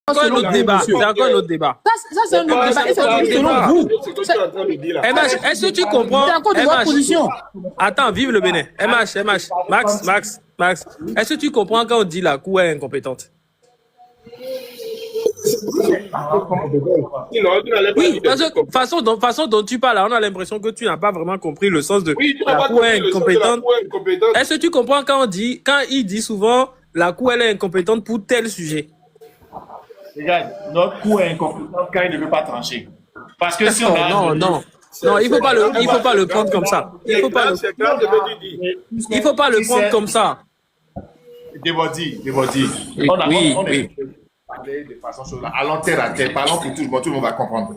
encore un autre débat. C'est encore un autre débat. Ça c'est un autre débat. Et c'est selon vous. MH, est-ce que tu comprends? C'est encore de votre position. Attends, vive le Bénin. MH, Max. Est-ce que tu comprends quand on dit la Cour est incompétente? Oui, parce que façon dont tu parles, on a l'impression que tu n'as pas vraiment compris le sens de la Cour est incompétente. Est-ce que tu comprends quand il dit souvent la Cour elle est incompétente pour tel sujet? Regarde, notre Cour est incompétente quand il ne veut pas trancher. Parce que si on a... Non, il faut pas le prendre comme ça. Il faut pas le prendre comme ça. Débordi. Oui. Parler de façon allons terre à terre, parlons pour tout le monde va comprendre.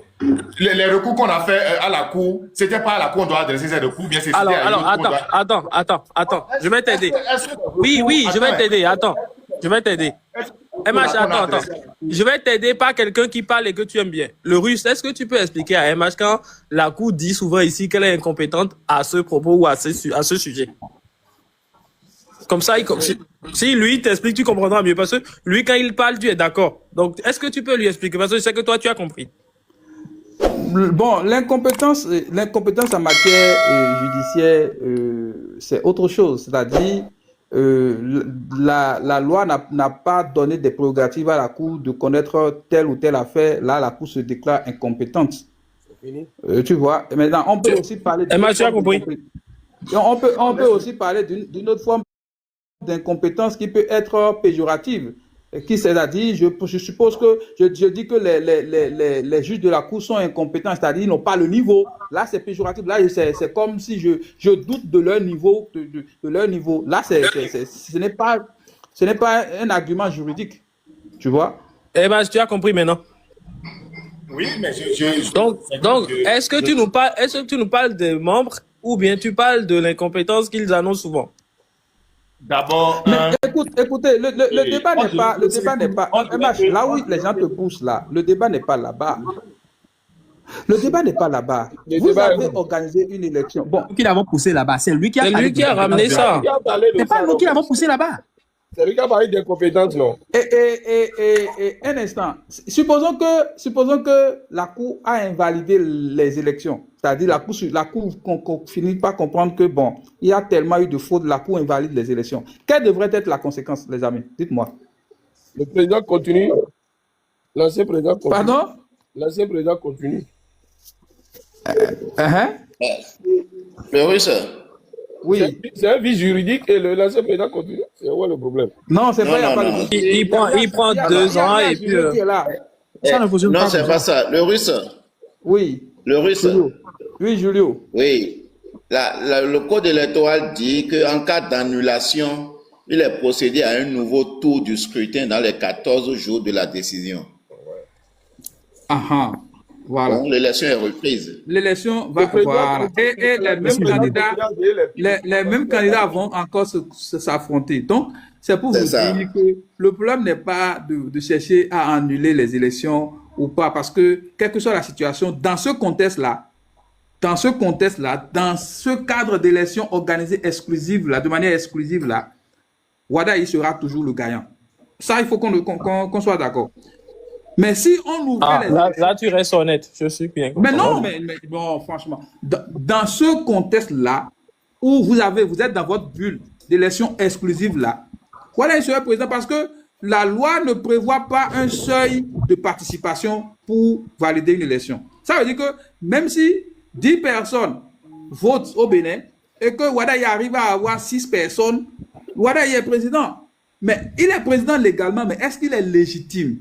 Les recours qu'on a fait à la Cour, c'était pas à la Cour on doit adresser ces recours, bien c'est alors attends, je vais t'aider. Oui, je vais t'aider. Attends, je vais t'aider. MH, attends. Je vais t'aider par quelqu'un qui parle et que tu aimes bien. Le russe, est-ce que tu peux expliquer à MH quand la Cour dit souvent ici qu'elle est incompétente à ce propos ou à ce sujet? Comme ça, si lui t'explique, tu comprendras mieux. Parce que lui, quand il parle, tu es d'accord. Donc, est-ce que tu peux lui expliquer? Parce que je sais que toi, tu as compris. Bon, l'incompétence en matière judiciaire, c'est autre chose. C'est-à-dire, la loi n'a pas donné des prérogatives à la Cour de connaître telle ou telle affaire. Là, la Cour se déclare incompétente. Tu vois. Et maintenant, on peut aussi parler... tu as compris? On peut aussi parler d'une autre forme d'incompétence qui peut être péjorative, qui c'est-à-dire, je suppose que je dis que les juges de la Cour sont incompétents, c'est-à-dire ils n'ont pas le niveau. Là, c'est péjoratif. Là, c'est comme si je doute de leur niveau, de leur niveau. Là, ce n'est pas un argument juridique, tu vois. Eh ben, tu as compris maintenant. Oui, mais donc, est-ce que tu nous parles des membres ou bien tu parles de l'incompétence qu'ils annoncent souvent? D'abord, écoutez, le débat n'est pas, MH, là où les gens te poussent là, le débat n'est pas là-bas. Le débat n'est pas là-bas. Vous avez organisé une élection. Bon, Nous qui l'avons poussé là-bas, c'est lui qui a ramené ça. C'est pas nous qui l'avons poussé là-bas. C'est lui qui a parlé d'incompétence, non? Et un instant, supposons que la Cour a invalidé les élections. C'est-à-dire la Cour finit par comprendre que bon, il y a tellement eu de fraude, la Cour invalide les élections. Quelle devrait être la conséquence, les amis? Dites-moi. Le président continue. L'ancien président continue. Pardon? L'ancien président continue. le russe. Oui. C'est un vice juridique et l'ancien président continue. C'est quoi le problème? Non, c'est pas, il n'y a pas de... Il prend 2 ans et puis... Ça ne fonctionne pas. Non, c'est pas ça. Le russe. Oui. Le russe. Julio. Oui, Julio. Oui. Le code électoral dit qu'en cas d'annulation, il est procédé à un nouveau tour du scrutin dans les 14 jours de la décision. Ah, voilà. Donc, l'élection est reprise. L'élection va... Voilà. Et les mêmes candidats vont encore s'affronter. Donc, c'est pour vous dire que le problème n'est pas de chercher à annuler les élections ou pas, parce que, quelle que soit la situation, dans ce contexte-là, dans ce cadre d'élection organisée exclusive, là, de manière exclusive, là, Wada, il sera toujours le gagnant. Ça, il faut qu'on soit d'accord. Mais si on ouvrait les élections... Là, tu restes honnête. Je suis bien. Mais non, mais bon, franchement, dans ce contexte-là, où vous êtes dans votre bulle d'élection exclusive là, voilà, il serait président parce que la loi ne prévoit pas un seuil de participation pour valider une élection. Ça veut dire que même si 10 personnes votent au Bénin et que Wada y arrive à avoir 6 personnes, Wada y est président. Mais il est président légalement, mais est-ce qu'il est légitime?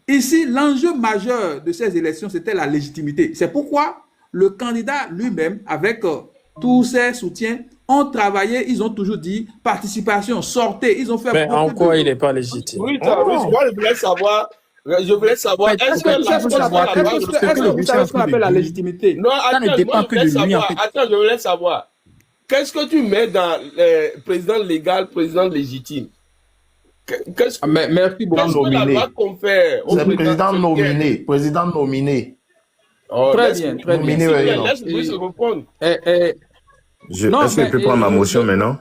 Ici, l'enjeu majeur de ces élections, c'était la légitimité. C'est pourquoi le candidat lui-même, avec tous ses soutiens, ont travaillé, ils ont toujours dit participation, sortez, ils ont fait... Mais en quoi il n'est pas légitime? Oui, moi je voulais savoir, est-ce que vous savez ce qu'on appelle la légitimité? Non, attends, je voulais savoir, qu'est-ce que tu mets dans président légal, président légitime? Merci beaucoup. La loi confère au président nominé. Président nominé. Oh, très bien. Laisse-moi se répondre. Est-ce que je peux prendre ma motion maintenant?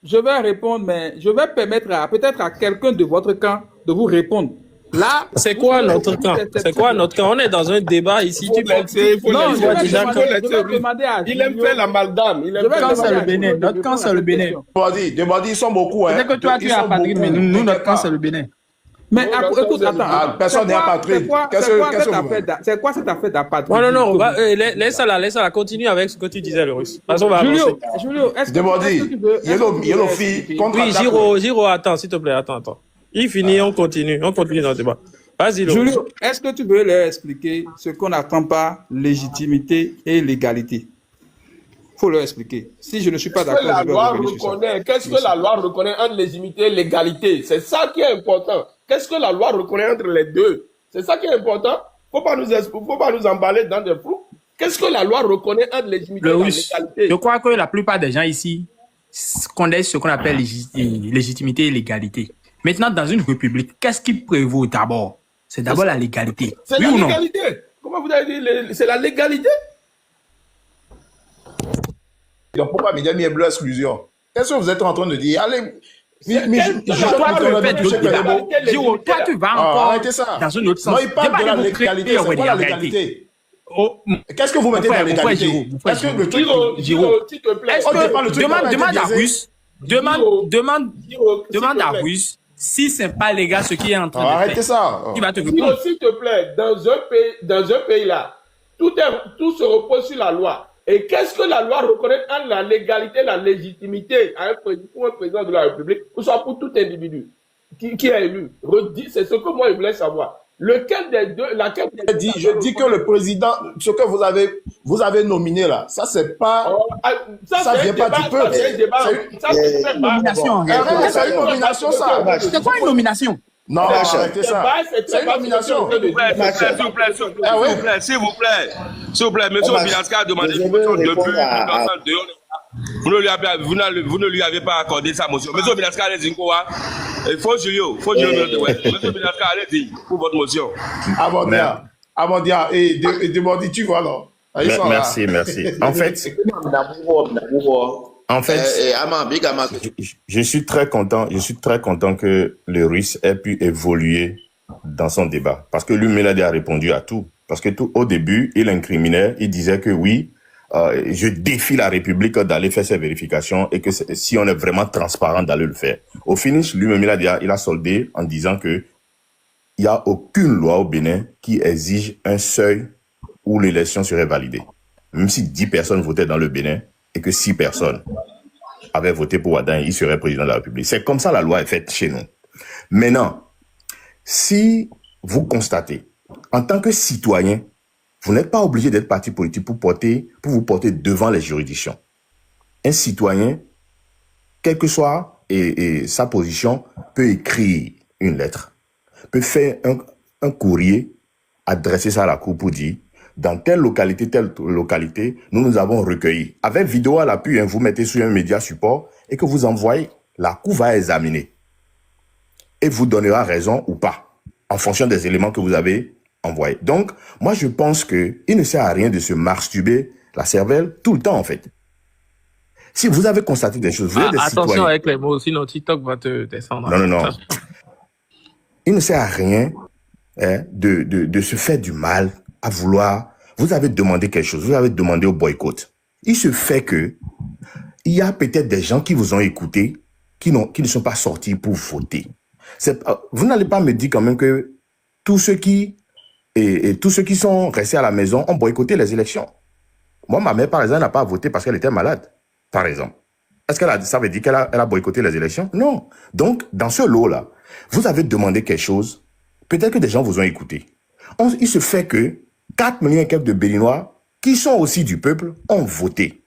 Je vais répondre, mais je vais permettre peut-être à quelqu'un de votre camp de vous répondre. Là, c'est quoi notre camp? C'est quoi notre camp? On est dans un débat ici. Tu penses non, je vois déjà il aime faire l'amalgame. Notre camp, c'est le Bénin. Notre camp, c'est le Bénin. Demandez, ils sont beaucoup. Peut-être que toi, tu es apatride, mais nous, notre camp, c'est le Bénin. Mais écoute, attends. Personne n'est apatride. C'est quoi cette affaire d'apatride? Non, laisse la, continue avec ce que tu disais, le russe. Julio, est-ce que tu veux... Yellow fille contre... Oui, Giro, attends, s'il te plaît, attends. Il finit, on continue dans le débat. Vas-y, Julio, est-ce que tu veux leur expliquer ce qu'on n'attend pas légitimité et légalité? Il faut leur expliquer. Si je ne suis pas d'accord, qu'est-ce que la loi reconnaît entre légitimité et légalité? C'est ça qui est important. Qu'est-ce que la loi reconnaît entre les deux? C'est ça qui est important. Faut pas nous emballer dans des flous. Qu'est-ce que la loi reconnaît entre légitimité et légalité? Je crois que la plupart des gens ici connaissent ce qu'on appelle légitimité et légalité. Maintenant, dans une république, qu'est-ce qui prévaut d'abord? C'est d'abord la légalité. C'est la légalité. Comment vous avez dit? C'est la légalité? Donc pourquoi Médiamie Bleu exclusion? Qu'est-ce que vous êtes en train de dire? Allez, toi, tu vas encore dans une autre sens. Non, il parle de la légalité. C'est quoi la légalité? Qu'est-ce que vous mettez dans la légalité? Est-ce que le truc... Giro, s'il te plaît. Demande à Russe si c'est pas légal ce qui est en train de faire. Arrêtez ça. Il va te répondre. S'il te plaît, dans un pays là, tout se repose sur la loi. Et qu'est-ce que la loi reconnaît entre la légalité et la légitimité pour un président de la République, ou soit pour tout individu qui est élu? C'est ce que moi je voulais savoir. Lequel des deux, je dis que le président, ce que vous avez nominé là, ça c'est pas, ça vient pas du peuple. C'est une nomination. C'est une nomination ça. C'est quoi une nomination? Non, arrêtez ça. C'est une nomination. S'il vous plaît, monsieur Bilaska a demandé une motion depuis vous ne lui avez pas accordé sa motion. Monsieur Bilaska, allez-y, quoi? Il faut Julio. Monsieur Bilaska, allez-y pour votre motion. Amandia, et demandez, tu vois, non? Merci. En fait, je suis très content que le Russe ait pu évoluer dans son débat. Parce que lui, Mélade a répondu à tout. Parce que au début, il incriminait, il disait que oui, je défie la République d'aller faire ces vérifications et que si on est vraiment transparent d'aller le faire. Au finish, lui-même, il a soldé en disant que il n'y a aucune loi au Bénin qui exige un seuil où l'élection serait validée. Même si 10 personnes votaient dans le Bénin et que 6 personnes avaient voté pour Ouaddaï, il serait président de la République. C'est comme ça la loi est faite chez nous. Maintenant, si vous constatez, en tant que citoyen, vous n'êtes pas obligé d'être parti politique pour vous porter devant les juridictions. Un citoyen, quelle que soit sa position, peut écrire une lettre, peut faire un courrier, adresser ça à la cour pour dire dans telle localité, nous avons recueilli. Avec vidéo à l'appui, vous mettez sur un média support et que vous envoyez, la cour va examiner. Et vous donnera raison ou pas, en fonction des éléments que vous avez envoyés. Donc, moi, je pense qu'il ne sert à rien de se masturber la cervelle tout le temps, en fait. Si vous avez constaté des choses, vous êtes des attention citoyens. Avec les mots, sinon TikTok va te descendre. Non. Il ne sert à rien de se faire du mal à vouloir. Vous avez demandé quelque chose, vous avez demandé au boycott. Il se fait que il y a peut-être des gens qui vous ont écouté, qui ne sont pas sortis pour voter. Vous n'allez pas me dire quand même que tous ceux qui sont restés à la maison ont boycotté les élections. Moi, ma mère, par exemple, n'a pas voté parce qu'elle était malade, par exemple. Est-ce que ça veut dire qu'elle a boycotté les élections? Non. Donc, dans ce lot-là, vous avez demandé quelque chose, peut-être que des gens vous ont écouté. Il se fait que 4 millions et quelques de Béninois, qui sont aussi du peuple, ont voté.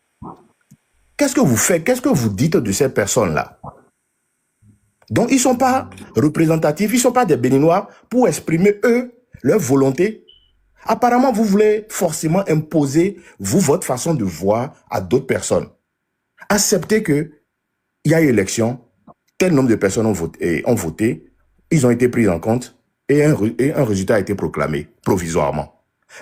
Qu'est-ce que vous faites? Qu'est-ce que vous dites de ces personnes-là? Donc, ils ne sont pas représentatifs, ils ne sont pas des Béninois pour exprimer, eux, leur volonté. Apparemment, vous voulez forcément imposer, votre façon de voir à d'autres personnes. Acceptez qu'il y a eu élection, tel nombre de personnes ont voté, ils ont été pris en compte et un résultat a été proclamé provisoirement.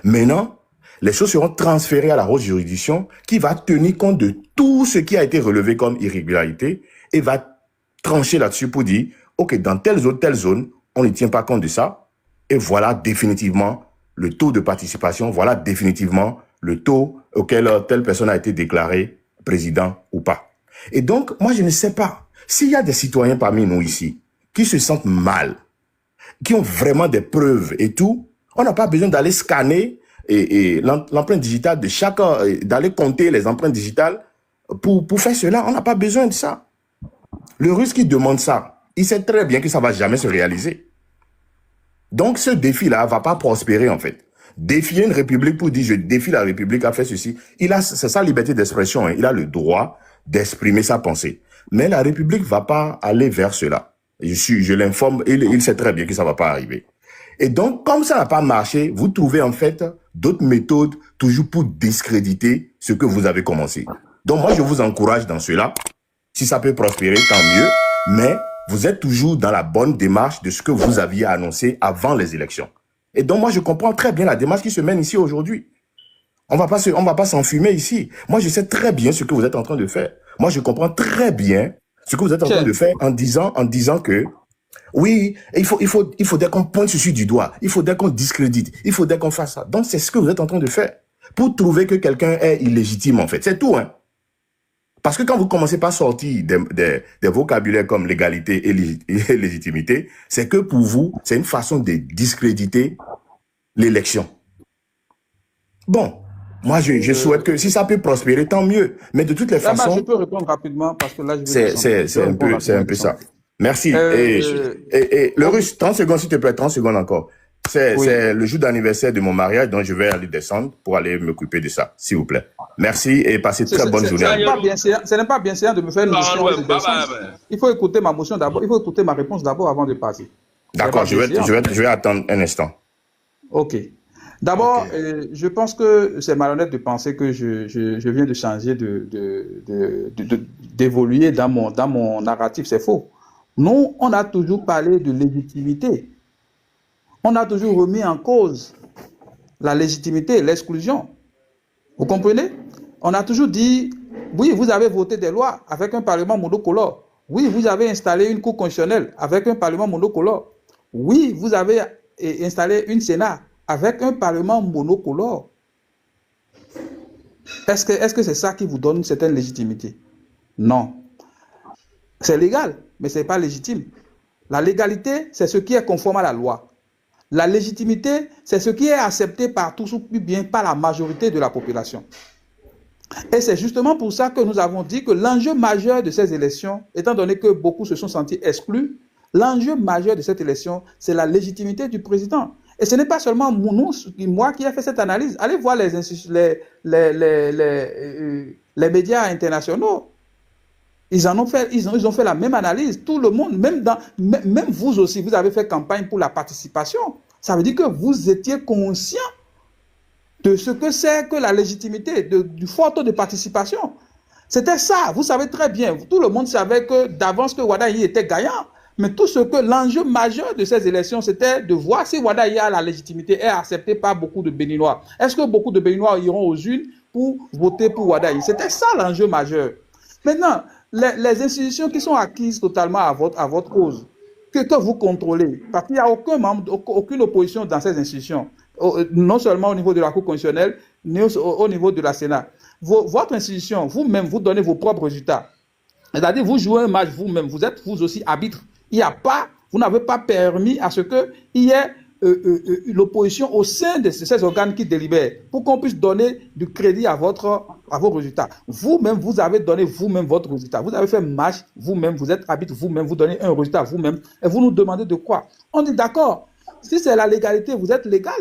Maintenant, les choses seront transférées à la haute juridiction qui va tenir compte de tout ce qui a été relevé comme irrégularité et va trancher là-dessus pour dire, OK, dans telle zone, on ne tient pas compte de ça. Et voilà définitivement le taux de participation, voilà définitivement le taux auquel telle personne a été déclarée président ou pas. Et donc, moi, je ne sais pas. S'il y a des citoyens parmi nous ici qui se sentent mal, qui ont vraiment des preuves et tout, on n'a pas besoin d'aller scanner l'empreinte digitale de chacun, d'aller compter les empreintes digitales pour faire cela. On n'a pas besoin de ça. Le Russe qui demande ça, il sait très bien que ça ne va jamais se réaliser. Donc, ce défi-là ne va pas prospérer, en fait. Défier une république pour dire « je défie la république à faire ceci », c'est sa liberté d'expression. Hein. Il a le droit d'exprimer sa pensée. Mais la république ne va pas aller vers cela. Je l'informe, il sait très bien que ça ne va pas arriver. Et donc, comme ça n'a pas marché, vous trouvez en fait d'autres méthodes toujours pour discréditer ce que vous avez commencé. Donc, moi, je vous encourage dans cela. Si ça peut prospérer, tant mieux. Mais vous êtes toujours dans la bonne démarche de ce que vous aviez annoncé avant les élections. Et donc, moi, je comprends très bien la démarche qui se mène ici aujourd'hui. On va pas s'enfumer ici. Moi, je sais très bien ce que vous êtes en train de faire. Moi, je comprends très bien ce que vous êtes en train de faire en disant que oui, il faudrait qu'on pointe ceci du doigt. Il faudrait qu'on discrédite. Il faudrait qu'on fasse ça. Donc, c'est ce que vous êtes en train de faire pour trouver que quelqu'un est illégitime, en fait. C'est tout, hein. Parce que quand vous commencez par sortir des vocabulaires comme légalité et légitimité, c'est que pour vous, c'est une façon de discréditer l'élection. Bon, moi, je souhaite que si ça peut prospérer, tant mieux. Mais de toutes les façons... Je peux répondre rapidement parce que là, je vais... C'est un peu ça. Merci. Et le Russe, 30 secondes, s'il te plaît, 30 secondes encore. C'est le jour d'anniversaire de mon mariage, donc je vais aller descendre pour aller m'occuper de ça, s'il vous plaît. Merci et passez une très bonne journée. Ce n'est pas bien séant de me faire une motion. Il faut écouter ma motion d'abord, il faut écouter ma réponse d'abord avant de passer. D'accord, je vais attendre un instant. Ok. D'abord, je pense que c'est malhonnête de penser que je viens de changer, d'évoluer dans mon narratif. C'est faux. Nous, on a toujours parlé de légitimité. On a toujours remis en cause la légitimité, l'exclusion. Vous comprenez? On a toujours dit, oui, vous avez voté des lois avec un parlement monocolore. Oui, vous avez installé une cour constitutionnelle avec un parlement monocolore. Oui, vous avez installé une Sénat avec un parlement monocolore. Est-ce que c'est ça qui vous donne une certaine légitimité? Non. C'est légal, mais ce n'est pas légitime. La légalité, c'est ce qui est conforme à la loi. La légitimité, c'est ce qui est accepté par tous ou plus bien par la majorité de la population. Et c'est justement pour ça que nous avons dit que l'enjeu majeur de ces élections, étant donné que beaucoup se sont sentis exclus, l'enjeu majeur de cette élection, c'est la légitimité du président. Et ce n'est pas seulement moi qui ai fait cette analyse. Allez voir les médias internationaux. Ils ont fait la même analyse. Tout le monde, même vous aussi, vous avez fait campagne pour la participation. Ça veut dire que vous étiez conscient de ce que c'est que la légitimité, du fort taux de participation. C'était ça. Vous savez très bien. Tout le monde savait que d'avance que Wadayi était gagnant. Mais tout ce que l'enjeu majeur de ces élections, c'était de voir si Wadayi a la légitimité, est accepté par beaucoup de Béninois. Est-ce que beaucoup de Béninois iront aux urnes pour voter pour Wadayi? C'était ça l'enjeu majeur. Maintenant, les institutions qui sont acquises totalement à votre cause, que vous contrôlez, parce qu'il n'y a aucune opposition dans ces institutions, non seulement au niveau de la Cour constitutionnelle, mais au niveau de la Sénat. Votre institution, vous-même, vous donnez vos propres résultats. C'est-à-dire, vous jouez un match vous-même, vous êtes vous aussi arbitre. Vous n'avez pas permis à ce qu'il y ait l'opposition au sein de ces organes qui délibèrent pour qu'on puisse donner du crédit à vos résultats. Vous-même, vous avez donné vous-même votre résultat. Vous avez fait match vous-même, vous êtes arbitre vous-même, vous donnez un résultat vous-même et vous nous demandez de quoi? On dit d'accord, si c'est la légalité, vous êtes légal,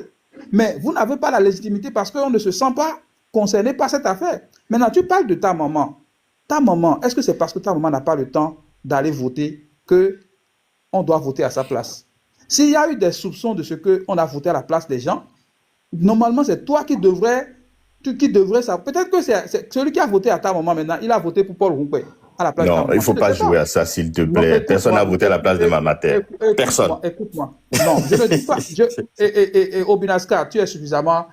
mais vous n'avez pas la légitimité parce qu'on ne se sent pas concerné par cette affaire. Maintenant, tu parles de ta maman. Ta maman, est-ce que c'est parce que ta maman n'a pas le temps d'aller voter qu'on doit voter à sa place? S'il y a eu des soupçons de ce qu'on a voté à la place des gens, normalement, c'est toi qui devrais savoir. Peut-être que c'est celui qui a voté à ta maman maintenant, il a voté pour Paul Rumpe à la place de ta maman. Non, il ne faut pas jouer à ça, s'il te plaît. Personne n'a voté à la place de ma mère. Personne. Écoute-moi. Non, je ne dis pas. Et Obinaska, tu es suffisamment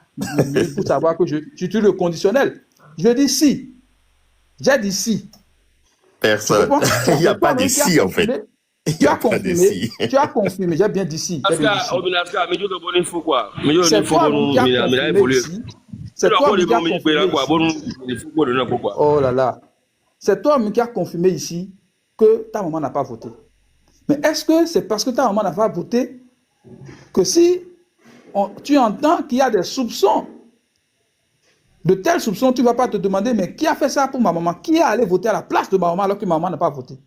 pour savoir que j'utilise le conditionnel. Je dis si. J'ai dit si. Personne. Il n'y a pas de si, en fait. Tu as confirmé, j'ai bien dit si. C'est toi qui as confirmé ici que ta maman n'a pas voté. Mais est-ce que c'est parce que ta maman n'a pas voté que si tu entends qu'il y a des soupçons, de tels soupçons, tu ne vas pas te demander, mais qui a fait ça pour ma maman? Qui est allé voter à la place de ma maman alors que ma maman n'a pas voté?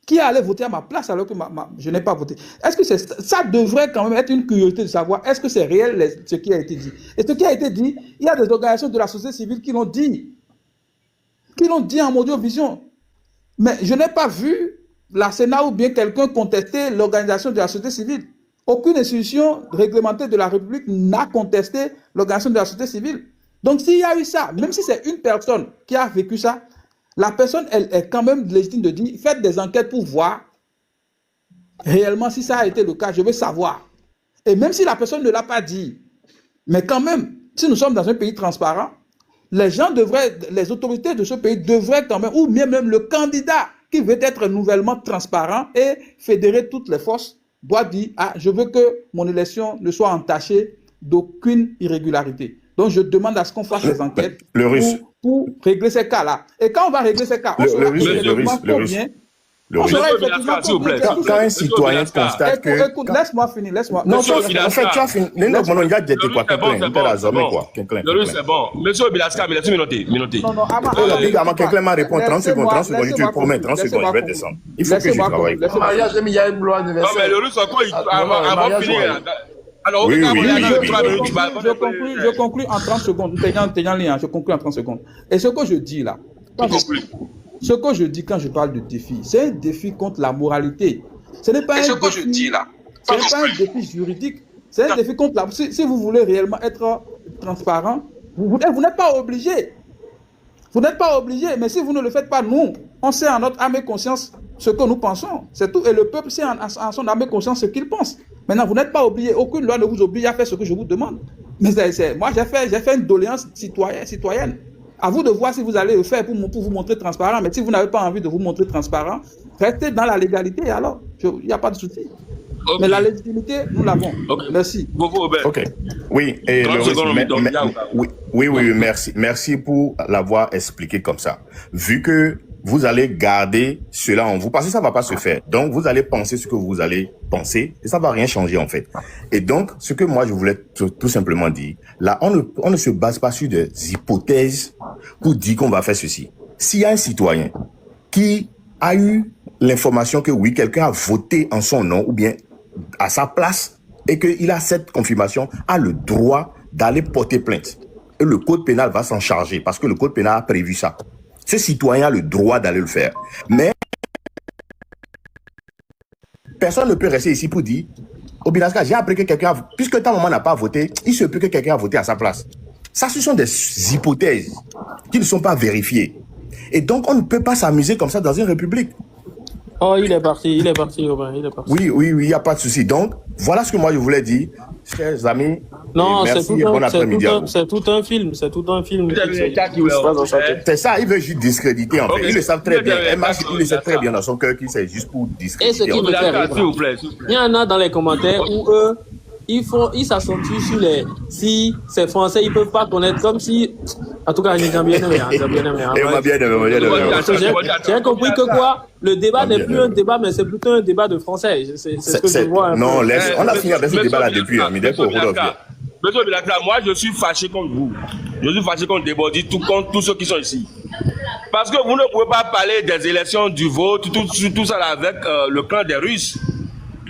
Qui est allé voter à ma place alors que je n'ai pas voté? Est-ce que ça devrait quand même être une curiosité de savoir, est-ce que c'est réel ce qui a été dit? Et ce qui a été dit, il y a des organisations de la société civile qui l'ont dit en audiovision. Mais je n'ai pas vu la Sénat ou bien quelqu'un contester l'organisation de la société civile. Aucune institution réglementée de la République n'a contesté l'organisation de la société civile. Donc s'il y a eu ça, même si c'est une personne qui a vécu ça, la personne, elle est quand même légitime de dire, faites des enquêtes pour voir réellement si ça a été le cas, je veux savoir. Et même si la personne ne l'a pas dit, mais quand même, si nous sommes dans un pays transparent, les autorités de ce pays devraient quand même, ou bien même le candidat qui veut être nouvellement transparent et fédérer toutes les forces, doit dire, ah, je veux que mon élection ne soit entachée d'aucune irrégularité. Donc, je demande à ce qu'on fasse des enquêtes pour régler ces cas-là. Et quand on va régler ces cas, on saura effectivement combien. Quand un citoyen constate que... Écoute, laisse-moi finir, laisse-moi. Non, en fait, tu as fini. Non, il y a des quoi, le russe, c'est bon. Monsieur Bilaska, mais laissez-moi noter. Non, quelqu'un m'a répondu 30 secondes, je te promets, 30 secondes, je vais descendre. Il faut que je travaille. Il y a une loi universelle. Non, mais le russe, encore, avant de finir... Alors, oui, je conclue en 30 secondes. Je conclue en 30 secondes. Et ce que je dis là, ce que je dis quand je parle de défi, c'est un défi contre la moralité. Ce n'est pas un défi juridique, c'est un défi contre la... Si vous voulez réellement être transparent, vous n'êtes pas obligé. Vous n'êtes pas obligé, mais si vous ne le faites pas, nous, on sait en notre âme et conscience ce que nous pensons. C'est tout. Et le peuple sait en son âme et conscience ce qu'il pense. Maintenant, vous n'êtes pas obligé. Aucune loi ne vous oblige à faire ce que je vous demande. Mais moi, j'ai fait une doléance citoyenne. À vous de voir si vous allez le faire pour vous montrer transparent. Mais si vous n'avez pas envie de vous montrer transparent, restez dans la légalité. Alors, il n'y a pas de souci. Okay. Mais la légitimité, nous l'avons. Okay. Merci. Ok. Oui, et oui, merci. Merci pour l'avoir expliqué comme ça. Vu que vous allez garder cela en vous, parce que ça va pas se faire. Donc, vous allez penser ce que vous allez penser, et ça va rien changer, en fait. Et donc, ce que moi, je voulais tout simplement dire, là, on ne se base pas sur des hypothèses pour dire qu'on va faire ceci. S'il y a un citoyen qui a eu l'information que oui, quelqu'un a voté en son nom, ou bien à sa place, et qu'il a cette confirmation, a le droit d'aller porter plainte. Et le code pénal va s'en charger, parce que le code pénal a prévu ça. Ce citoyen a le droit d'aller le faire. Mais personne ne peut rester ici pour dire, au Bilaska, j'ai appris que quelqu'un, puisque ta maman n'a pas voté, il se peut que quelqu'un a voté à sa place. Ça, ce sont des hypothèses qui ne sont pas vérifiées. Et donc, on ne peut pas s'amuser comme ça dans une république. Oh, il est parti, Robin, il est parti. Oui, il n'y a pas de souci. Donc, voilà ce que moi je voulais dire, chers amis. Non, merci et bon après-midi à vous. C'est tout un film, C'est ça, il veut juste discréditer en fait. Ils le savent très bien. Il le sait très bien dans son cœur qu'il c'est juste pour discréditer. Et ce qui me fait rire, il y en a dans les commentaires où eux, ils s'accentuent sur les... Si c'est français, ils ne peuvent pas connaître comme si... En tout cas, j'ai bien aimé. J'ai compris que quoi, le débat n'est plus un débat, mais c'est plutôt un débat de français. C'est ce que je vois. Non, on a fini avec ce débat-là depuis. Monsieur Bilakla, moi je suis fâché contre vous. Je suis fâché contre Debody, tout contre tous ceux qui sont ici. Parce que vous ne pouvez pas parler des élections, du vote, tout ça là avec le clan des Russes.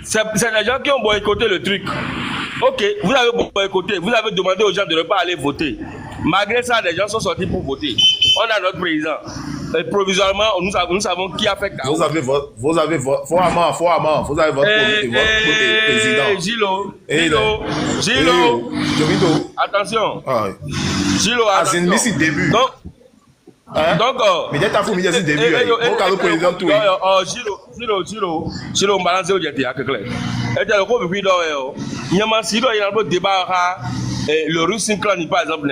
C'est les gens qui ont boycotté le truc. Ok, vous avez boycotté, vous avez demandé aux gens de ne pas aller voter. Malgré ça, les gens sont sortis pour voter. On a notre président. Et provisoirement, nous savons qui a fait chaos. Vous avez votre président. Gilo. Attention. Gilo, attention. C'est début. Donc, mais dès ta famille, c'est début. Au président tout. Gilo, on balance au diété à Kéklé. Et le groupe puis d'or, il y a un débat le Russe clan par exemple.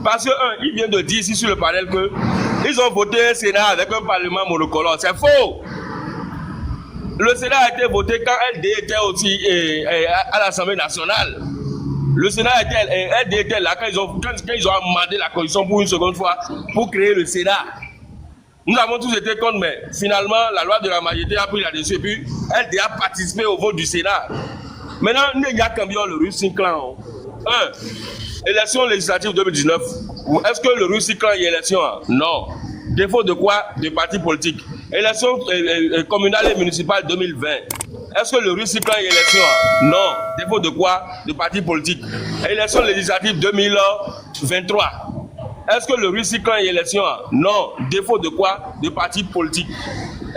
Parce que il vient de dire ici sur le panel que ils ont voté un Sénat avec un parlement monocolore. C'est faux. le Sénat a été voté quand LD était aussi à l'Assemblée nationale. Le Sénat LD était là quand ils ont amendé la Constitution pour une seconde fois pour créer le Sénat. Nous avons tous été contre, mais finalement, la loi de la majorité a pris là-dessus et puis LD a participé au vote du Sénat. Maintenant, il y a combien le Russe clan? Élection législative 2019. Est-ce que le Russe clan y a élection? Non. Défaut de quoi? De partis politiques. Élection communale et municipale 2020. Est-ce que le Russe clan y a élection? Non. Défaut de quoi? De partis politiques. Élection législative 2023. Est-ce que le Russe clan y a élection? Non. Défaut de quoi? De partis politiques.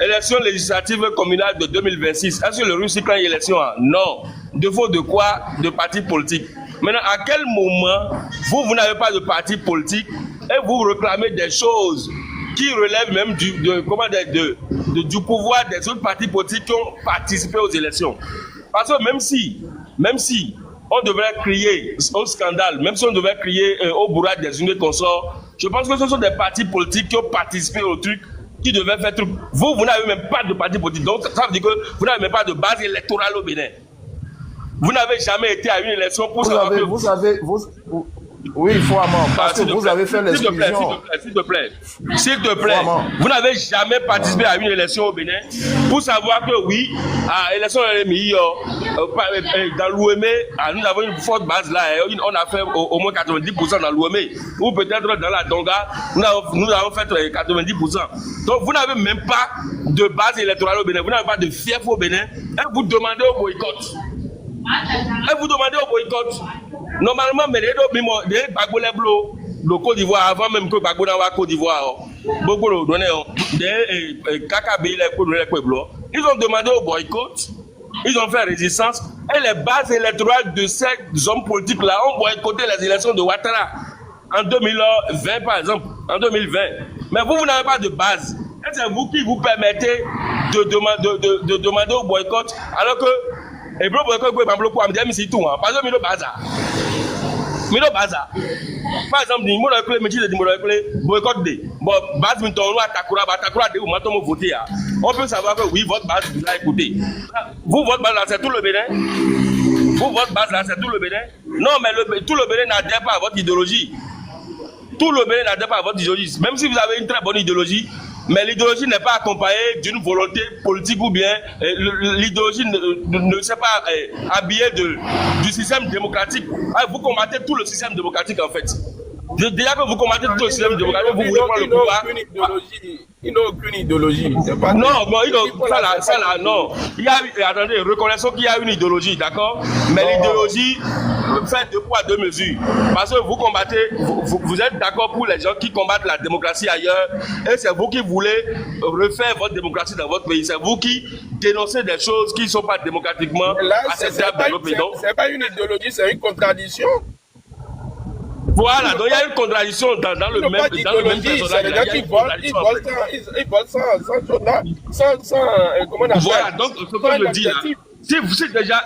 Élection législative communale de 2026. Est-ce que le Russe clan y a élection? Non. Défaut de quoi? De partis politiques. Maintenant, à quel moment vous n'avez pas de parti politique et vous réclamez des choses qui relèvent même du pouvoir des autres partis politiques qui ont participé aux élections? Parce que même si on devrait crier au scandale, même si on devrait crier au bourrage des unités consorts, je pense que ce sont des partis politiques qui ont participé au truc, qui devaient faire truc. Vous n'avez même pas de parti politique, donc ça veut dire que vous n'avez même pas de base électorale au Bénin. Vous n'avez jamais été à une élection pour savoir que... Oui, il faut amant, parce que vous avez fait l'exclusion. S'il te plaît, vous n'avez jamais participé à une élection au Bénin pour savoir que oui, à l'élection dans l'Ouémé, nous avons une forte base là, on a fait au moins 90% dans l'Ouémé, ou peut-être dans la Donga, nous avons fait 90%. Donc vous n'avez même pas de base électorale au Bénin, vous n'avez pas de fief au Bénin, et vous demandez au boycott. Normalement, mais les Gbagbo le Côte d'Ivoire, avant même que Gbagbo n'a pas Côte d'Ivoire, beaucoup de données, ils ont demandé au boycott, ils ont fait résistance, et les bases électorales de ces hommes politiques-là ont boycotté les élections de Ouattara en 2020, par exemple, en 2020. Mais vous n'avez pas de base. Et c'est vous qui vous permettez de demander au boycott, alors que et bro boycott quoi bamblo quoi me dit tout hein parce que mino bazar par exemple ni mo le clé métier de mo le clé boycott de bon badminton ou atakura de ou maintenant voter on peut savoir que oui votre base vous a écouté vous votre base là c'est tout le Bénin non mais tout le Bénin n'adhère pas à votre idéologie même si vous avez une très bonne idéologie. Mais l'idéologie n'est pas accompagnée d'une volonté politique ou bien l'idéologie ne s'est pas habillée du système démocratique. Vous combattez tout le système démocratique en fait. Déjà que vous combattez tout le système démocratique, vous voulez prendre le pouvoir. Ils n'ont aucune idéologie. Non, ça là, non. Attendez, reconnaissons qu'il y a une idéologie, d'accord? Mais l'idéologie fait 2 poids 2 mesures. Parce que vous combattez, vous êtes d'accord pour les gens qui combattent la démocratie ailleurs, et c'est vous qui voulez refaire votre démocratie dans votre pays. C'est vous qui dénoncez des choses qui ne sont pas démocratiquement acceptables dans notre pays. Ce n'est pas une idéologie, c'est une contradiction. Voilà, donc il y a une contradiction dans le même personnage. Ils volent sans comment on appelle. Voilà, donc ce que je dis là,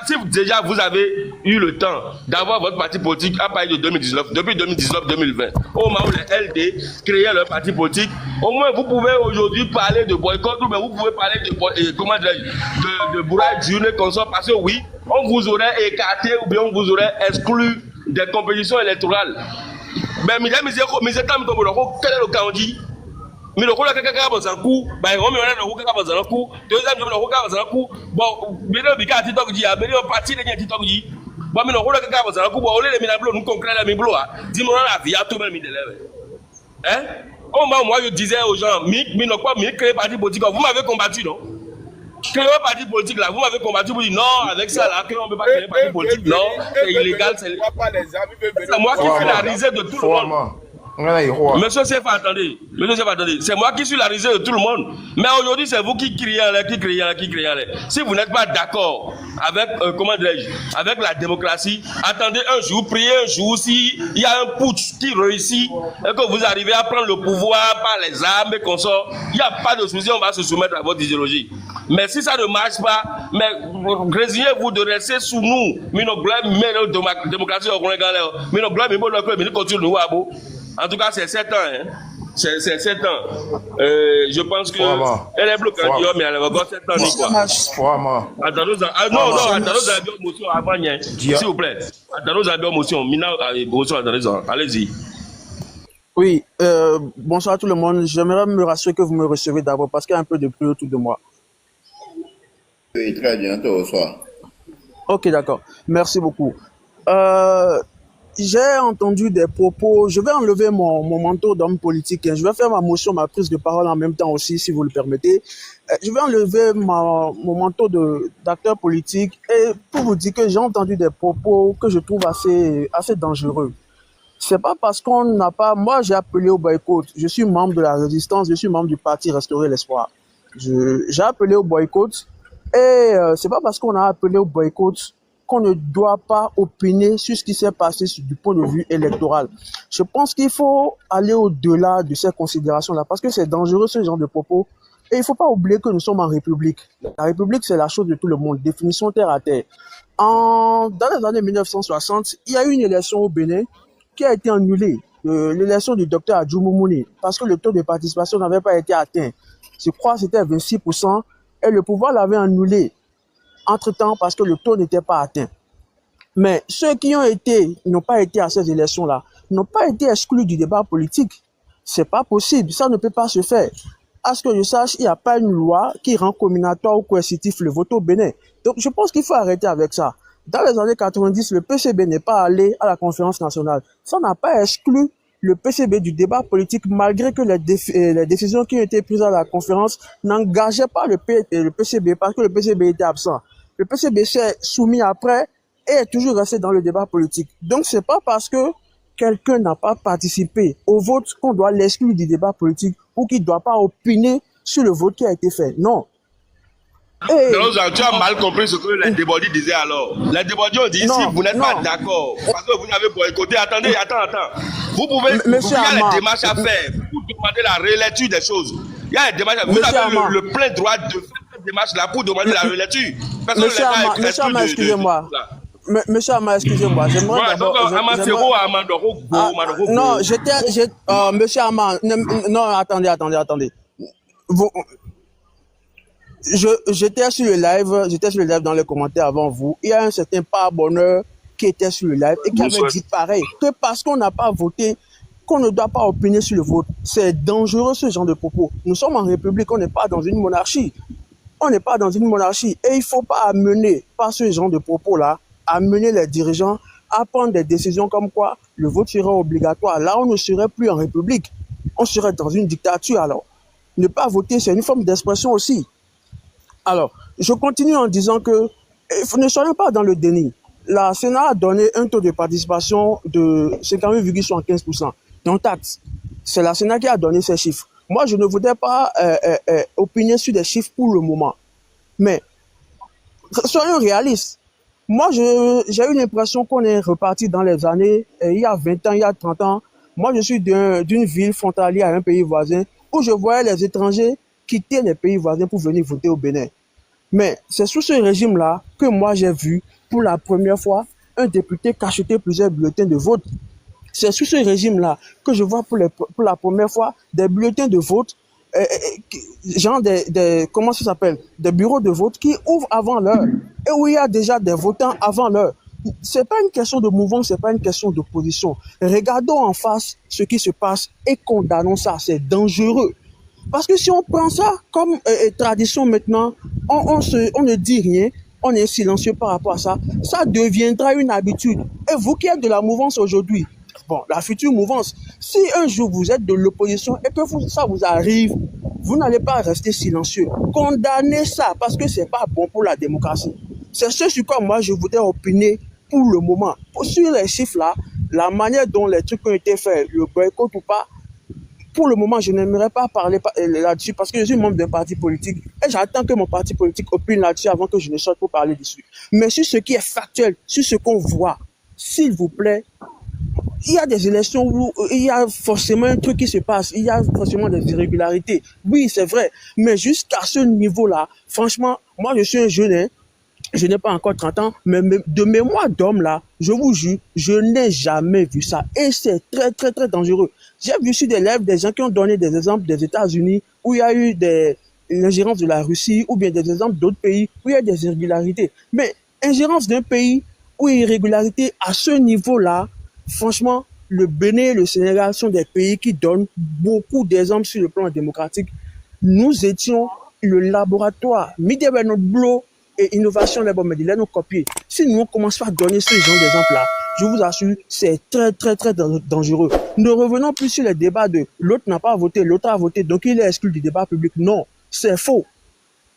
si déjà vous avez eu le temps d'avoir votre parti politique à partir de 2019, depuis 2019-2020, au moment où les LD créaient leur parti politique, au moins vous pouvez aujourd'hui parler de boycott, ou bien vous pouvez parler de bourrage d'urne consort, parce que oui, on vous aurait écarté ou bien on vous aurait exclu des compétitions électorales. Mais quel est le cas on dit? Mais le coup là quelqu'un a besoin coup, ben on met le coup quelqu'un a besoin coup, deuxième le coup quelqu'un a besoin coup. Bon, mais le bika TikTok dit, mais le parti de TikTok dit. Bon, mais le coup là quelqu'un a besoin coup, bon on les minablo nous concret la miblo ah. Dis-moi la vie à tout même d'élève. Hein? Moi je disais aux gens, mi non quoi, mi créer parti politique, vous m'avez combattu non? Créer un parti politique là, vous m'avez combattu pour dire non, avec ça là, on ne peut pas créer un parti politique, non, c'est illégal, c'est moi qui suis la risée de tout le monde. Monsieur Sefa, attendez, c'est moi qui suis la risée de tout le monde. Mais aujourd'hui, c'est vous qui criez. Si vous n'êtes pas d'accord avec, avec la démocratie, attendez un jour, priez un jour, si il y a un putsch qui réussit et que vous arrivez à prendre le pouvoir par les armes et consorts, il n'y a pas de souci, on va se soumettre à votre idéologie. Mais si ça ne marche pas, mais résignez-vous de rester sous nous. Démocratie, en tout cas, c'est certain. Hein. C'est 7 ans. Je pense que elle est bloquée, mais elle va encore 7 ans. Quoi? Attendons, attendons la motion avant, s'il vous plaît. Attendons la motion. Mina, allez-y. Oui, bonsoir à tout le monde. J'aimerais me rassurer que vous me recevez d'abord parce qu'il y a un peu de bruit autour de moi. Oui, très bien, toi, bonsoir. Ok, d'accord. Merci beaucoup. J'ai entendu des propos. Je vais enlever mon manteau d'homme politique. Je vais faire ma motion, ma prise de parole en même temps aussi, si vous le permettez. Je vais enlever mon manteau d'acteur politique et pour vous dire que j'ai entendu des propos que je trouve assez dangereux. C'est pas parce qu'on n'a pas... Moi, j'ai appelé au boycott. Je suis membre de la résistance. Je suis membre du parti Restaurer l'Espoir. J'ai appelé au boycott. Et c'est pas parce qu'on a appelé au boycott qu'on ne doit pas opiner sur ce qui s'est passé du point de vue électoral. Je pense qu'il faut aller au-delà de ces considérations-là parce que c'est dangereux ce genre de propos. Et il ne faut pas oublier que nous sommes en République. La République, c'est la chose de tout le monde. Définition terre à terre. Dans les années 1960, il y a eu une élection au Bénin qui a été annulée. L'élection du docteur Adjou Moumouni parce que le taux de participation n'avait pas été atteint. Je crois que c'était 26%. Et le pouvoir l'avait annulé entre-temps parce que le taux n'était pas atteint. Mais ceux qui n'ont pas été à ces élections-là, n'ont pas été exclus du débat politique. C'est pas possible, ça ne peut pas se faire. À ce que je sache, il n'y a pas une loi qui rend comminatoire ou coercitif le vote au Bénin. Donc je pense qu'il faut arrêter avec ça. Dans les années 90, le PCB n'est pas allé à la conférence nationale. Ça n'a pas exclu le PCB du débat politique, malgré que les décisions qui ont été prises à la conférence n'engageaient pas le PCB parce que le PCB était absent. Le PCB s'est soumis après et est toujours resté dans le débat politique. Donc c'est pas parce que quelqu'un n'a pas participé au vote qu'on doit l'exclure du débat politique ou qu'il ne doit pas opiner sur le vote qui a été fait. Non. Et... tu as mal compris ce que les débordis disaient alors. Les débordis ont dit si vous n'êtes pas d'accord, parce que vous n'avez boycotté, attends. Vous pouvez, il y a des démarches à faire pour demander la relecture des choses. Il y a des démarches à faire. Vous avez le plein droit de faire cette démarche-là pour demander la relecture. Monsieur Ama, excusez-moi. Monsieur Ama, excusez-moi. J'aimerais d'abord... Non, monsieur Ama, non, attendez. J'étais sur le live dans les commentaires avant vous. Il y a un certain pare-bonheur qui était sur le live et qui avait dit pareil, que parce qu'on n'a pas voté, qu'on ne doit pas opiner sur le vote. C'est dangereux ce genre de propos. Nous sommes en République, on n'est pas dans une monarchie. On n'est pas dans une monarchie et il ne faut pas amener, par ce genre de propos-là, amener les dirigeants à prendre des décisions comme quoi le vote serait obligatoire. Là, on ne serait plus en République. On serait dans une dictature alors. Ne pas voter, c'est une forme d'expression aussi. Alors, je continue en disant que ne soyons pas dans le déni. La Sénat a donné un taux de participation de 58,75%. Donc, c'est la Sénat qui a donné ces chiffres. Moi, je ne voudrais pas opiner sur des chiffres pour le moment. Mais, soyons réalistes. Moi, j'ai eu l'impression qu'on est reparti dans les années, il y a 20 ans, il y a 30 ans. Moi, je suis d'une ville frontalière à un pays voisin où je voyais les étrangers quitter les pays voisins pour venir voter au Bénin. Mais c'est sous ce régime-là que moi j'ai vu pour la première fois un député cacheter plusieurs bulletins de vote. C'est sous ce régime-là que je vois pour la première fois des bulletins de vote, genre comment ça s'appelle, des bureaux de vote qui ouvrent avant l'heure et où il y a déjà des votants avant l'heure. C'est pas une question de mouvement, c'est pas une question d'opposition. Regardons en face ce qui se passe et condamnons ça. C'est dangereux. Parce que si on prend ça comme tradition maintenant, on ne dit rien, on est silencieux par rapport à ça, ça deviendra une habitude. Et vous qui êtes de la mouvance aujourd'hui, bon, la future mouvance, si un jour vous êtes de l'opposition et que ça vous arrive, vous n'allez pas rester silencieux. Condamnez ça parce que c'est pas bon pour la démocratie. C'est ce sur quoi moi je voudrais opiner pour le moment. Sur les chiffres là, la manière dont les trucs ont été faits, le boycott ou pas, pour le moment, je n'aimerais pas parler là-dessus parce que je suis membre d'un parti politique et j'attends que mon parti politique opine là-dessus avant que je ne sorte pour parler dessus. Mais sur ce qui est factuel, sur ce qu'on voit, s'il vous plaît, il y a des élections où il y a forcément un truc qui se passe, il y a forcément des irrégularités. Oui, c'est vrai, mais jusqu'à ce niveau-là, franchement, moi je suis un jeune je n'ai pas encore 30 ans, mais de mémoire d'homme là, je vous jure, je n'ai jamais vu ça. Et c'est très, très, très dangereux. J'ai vu sur des lèvres des gens qui ont donné des exemples des États-Unis où il y a eu l'ingérence de la Russie ou bien des exemples d'autres pays où il y a des irrégularités. Mais ingérence d'un pays où il y a irrégularité à ce niveau-là, franchement, le Bénin et le Sénégal sont des pays qui donnent beaucoup d'exemples sur le plan démocratique. Nous étions le laboratoire, midi notre boulot et innovation, les bons médias, nos copier. Si nous on commence pas à donner ce genre d'exemples-là, je vous assure, c'est très, très, très dangereux. Ne revenons plus sur les débats de l'autre n'a pas voté, l'autre a voté, donc il est exclu du débat public. Non, c'est faux.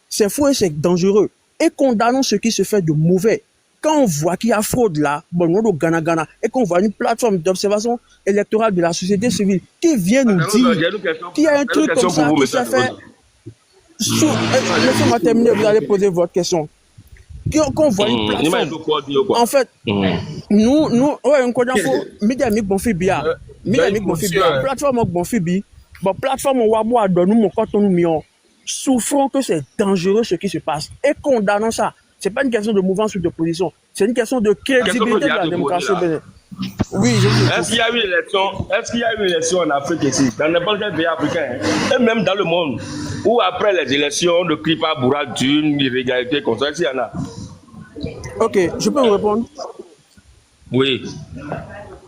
C'est faux et c'est dangereux. Et condamnons ce qui se fait de mauvais. Quand on voit qu'il y a fraude là, bon, nous, Ghana, et qu'on voit une plateforme d'observation électorale de la société civile qui vient nous dire qu'il y a un truc comme ça qui s'est fait. Laissez-moi terminer, vous allez poser votre question. Qu'on voit une plateforme. En fait, nous, ouais, on connaît info, Midamik Bonfibia, plateforme Bonfibi, bon, plateforme Wabo Adon, nous, mon coton, nous, mions, souffrons que c'est dangereux ce qui se passe et condamnons ça. C'est pas une question de mouvance ou de position, c'est une question de crédibilité de la démocratie au Bénin. Oui, Est-ce qu'il y a eu une élection en Afrique ici, dans n'importe quel pays africain, et même dans le monde, où après les élections, on ne crie pas bourrade d'une irrégularité comme ça, s'il y en a? Ok, je peux vous répondre? Oui.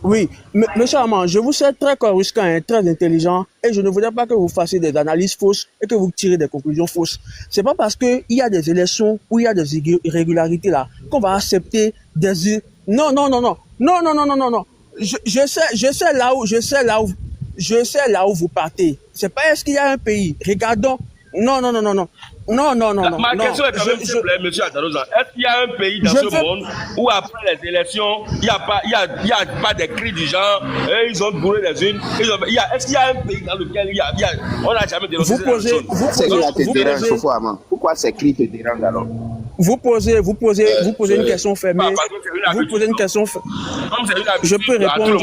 Oui, monsieur Armand, je vous sais très coruscant, très intelligent, et je ne voudrais pas que vous fassiez des analyses fausses et que vous tirez des conclusions fausses. C'est pas parce qu'il y a des élections où il y a des irrégularités là qu'on va accepter des... Non. Je sais là où vous partez. C'est pas est-ce qu'il y a un pays. Regardons. Non. Ma question est quand même simple, monsieur Atarosa. Est-ce qu'il y a un pays dans ce monde où après les élections, il n'y a pas des cris du genre, et ils ont bourré les unes. Est-ce qu'il y a un pays dans lequel on n'a jamais dénoncé Pourquoi ces cris te dérangent alors? Vous posez une question fermée. Vous posez une question fermée. Je peux répondre.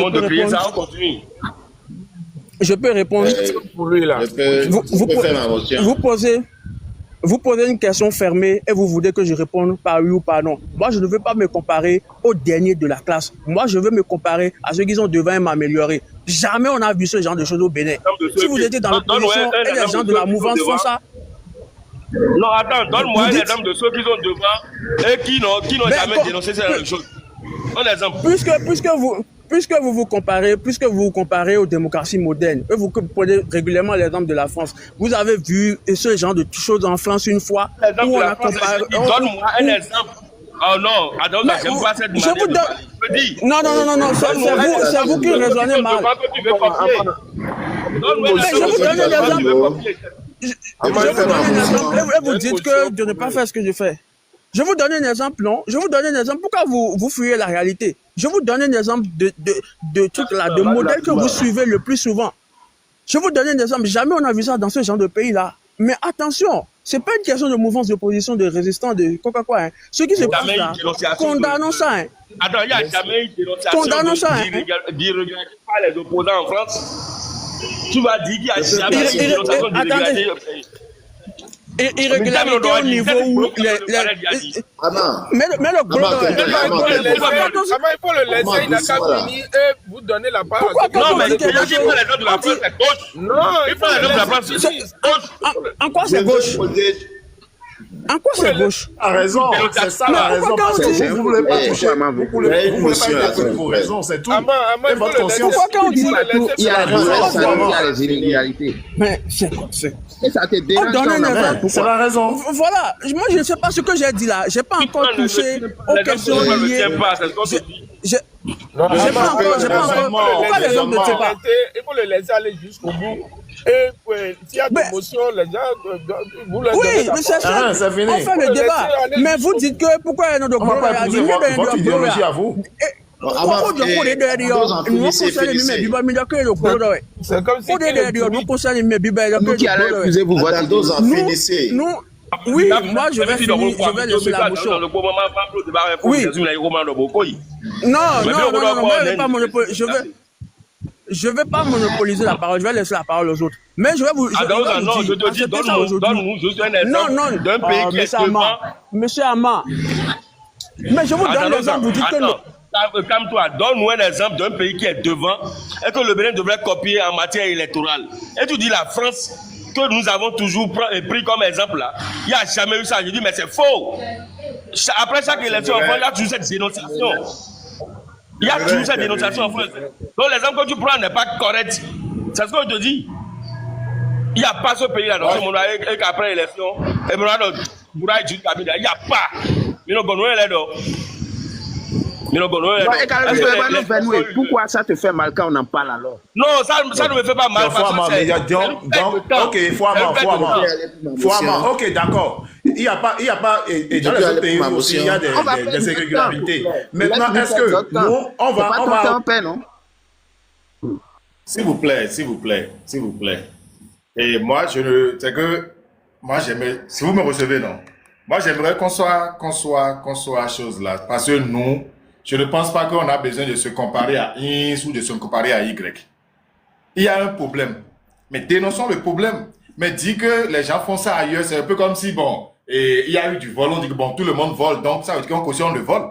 Je peux répondre. Pour lui, là. Vous posez une question fermée et vous voulez que je réponde par oui ou par non. Moi, je ne veux pas me comparer aux derniers de la classe. Moi, je veux me comparer à ceux qui sont devant et m'améliorer. Jamais on a vu ce genre de choses au Bénin. Si vous étiez dans l'opposition et les gens de la mouvance font ça... Non, attends, donne-moi un exemple de ceux qui sont devant et qui n'ont jamais dénoncé ces choses. Un exemple. Puisque vous vous comparez aux démocraties modernes, et vous prenez régulièrement l'exemple de la France, vous avez vu ce genre de choses en France une fois où on a comparé... Donne-moi un exemple. Oh non, attends, j'aime pas cette manière de parler. Non, c'est vous qui raisonnez mal. Je vous donne un exemple. Je vous donne un exemple et vous dites que je n'ai pas fait ce que je fais. Je vous donne un exemple, non? Je vous donne un exemple. Pourquoi vous fuyez la réalité? Je vous donne un exemple de trucs là, de modèles que vous suivez le plus souvent. Je vous donne un exemple. Jamais on a vu ça dans ce genre de pays-là. Mais attention, c'est pas une question de mouvance d'opposition, de résistance, de quoi. Hein. Ce qui se passe là, condamnons ça. Hein. Attends, il n'y a jamais eu de dénonciation d'irrégularité par les opposants en France. Tu vas dire qu'il y a jamais eu de dénonciation d'irrégularité. Irrégularité au niveau où mais le gros il faut le laisser, il n'a qu'à finir et vous donner la parole. Non, mais il faut les noms de la presse, c'est gauche. Non, il faut les noms de la presse, c'est gauche. En quoi c'est gauche? En quoi c'est gauche? A raison, c'est ça la raison. Vous ne voulez pas toucher, vous voulez pas toucher vos raisons, c'est tout. Et votre conscience. Pourquoi quand on dit il y a les irrégularités. Mais c'est et ça te dérange. C'est la raison. Voilà, moi je ne sais pas ce que j'ai dit là. J'ai pas encore touché aux questions liées. J'ai pas encore. Pourquoi les gens ne tiennent pas? Il faut le laisser aller jusqu'au bout. Et s'il y a des émotions, les gens, vous le oui, mais c'est ça. On fait le débat. Mais vous dites que pourquoi il y a notre problème? On va pas épouser votre idéologie à vous. C'est comme si oui, moi je vais finir, je vais laisser la motion. Oui. Non, je vais pas monopoliser la parole, je vais laisser la parole aux autres. Mais je vais vous dire. Non, je te dis, donne-nous juste un exemple d'un pays qui est devant. Monsieur Ama. Mais je vous donne l'exemple, vous dites que non. Calme-toi, donne-nous un exemple d'un pays qui est devant et que le Bénin devrait copier en matière électorale. Et tu dis la France, que nous avons toujours pris comme exemple là, il n'y a jamais eu ça. Je dis, mais c'est faux. Après chaque élection, il y a toujours cette dénonciation. Il y a toujours cette dénonciation en France. Donc l'exemple que tu prends n'est pas correct. C'est ce que je te dis. Il n'y a pas ce pays-là dans ce monde-là et qu'après l'élection, il n'y a pas. Pourquoi ça te fait mal quand on en parle alors? Non, ça ne me fait pas mal. Ok, d'accord. Il n'y a pas, et dans les autres pays aussi, il y a des irrégularités. Maintenant, est-ce que nous, on va... non? S'il vous plaît. Et moi, j'aimerais, si vous me recevez, non? Moi, j'aimerais qu'on soit chose là. Parce que nous, je ne pense pas qu'on a besoin de se comparer à X ou de se comparer à Y. Il y a un problème. Mais dénonçons le problème. Mais dire que les gens font ça ailleurs, c'est un peu comme si, il y a eu du vol, on dit que tout le monde vole, donc ça veut dire qu'on cautionne le vol.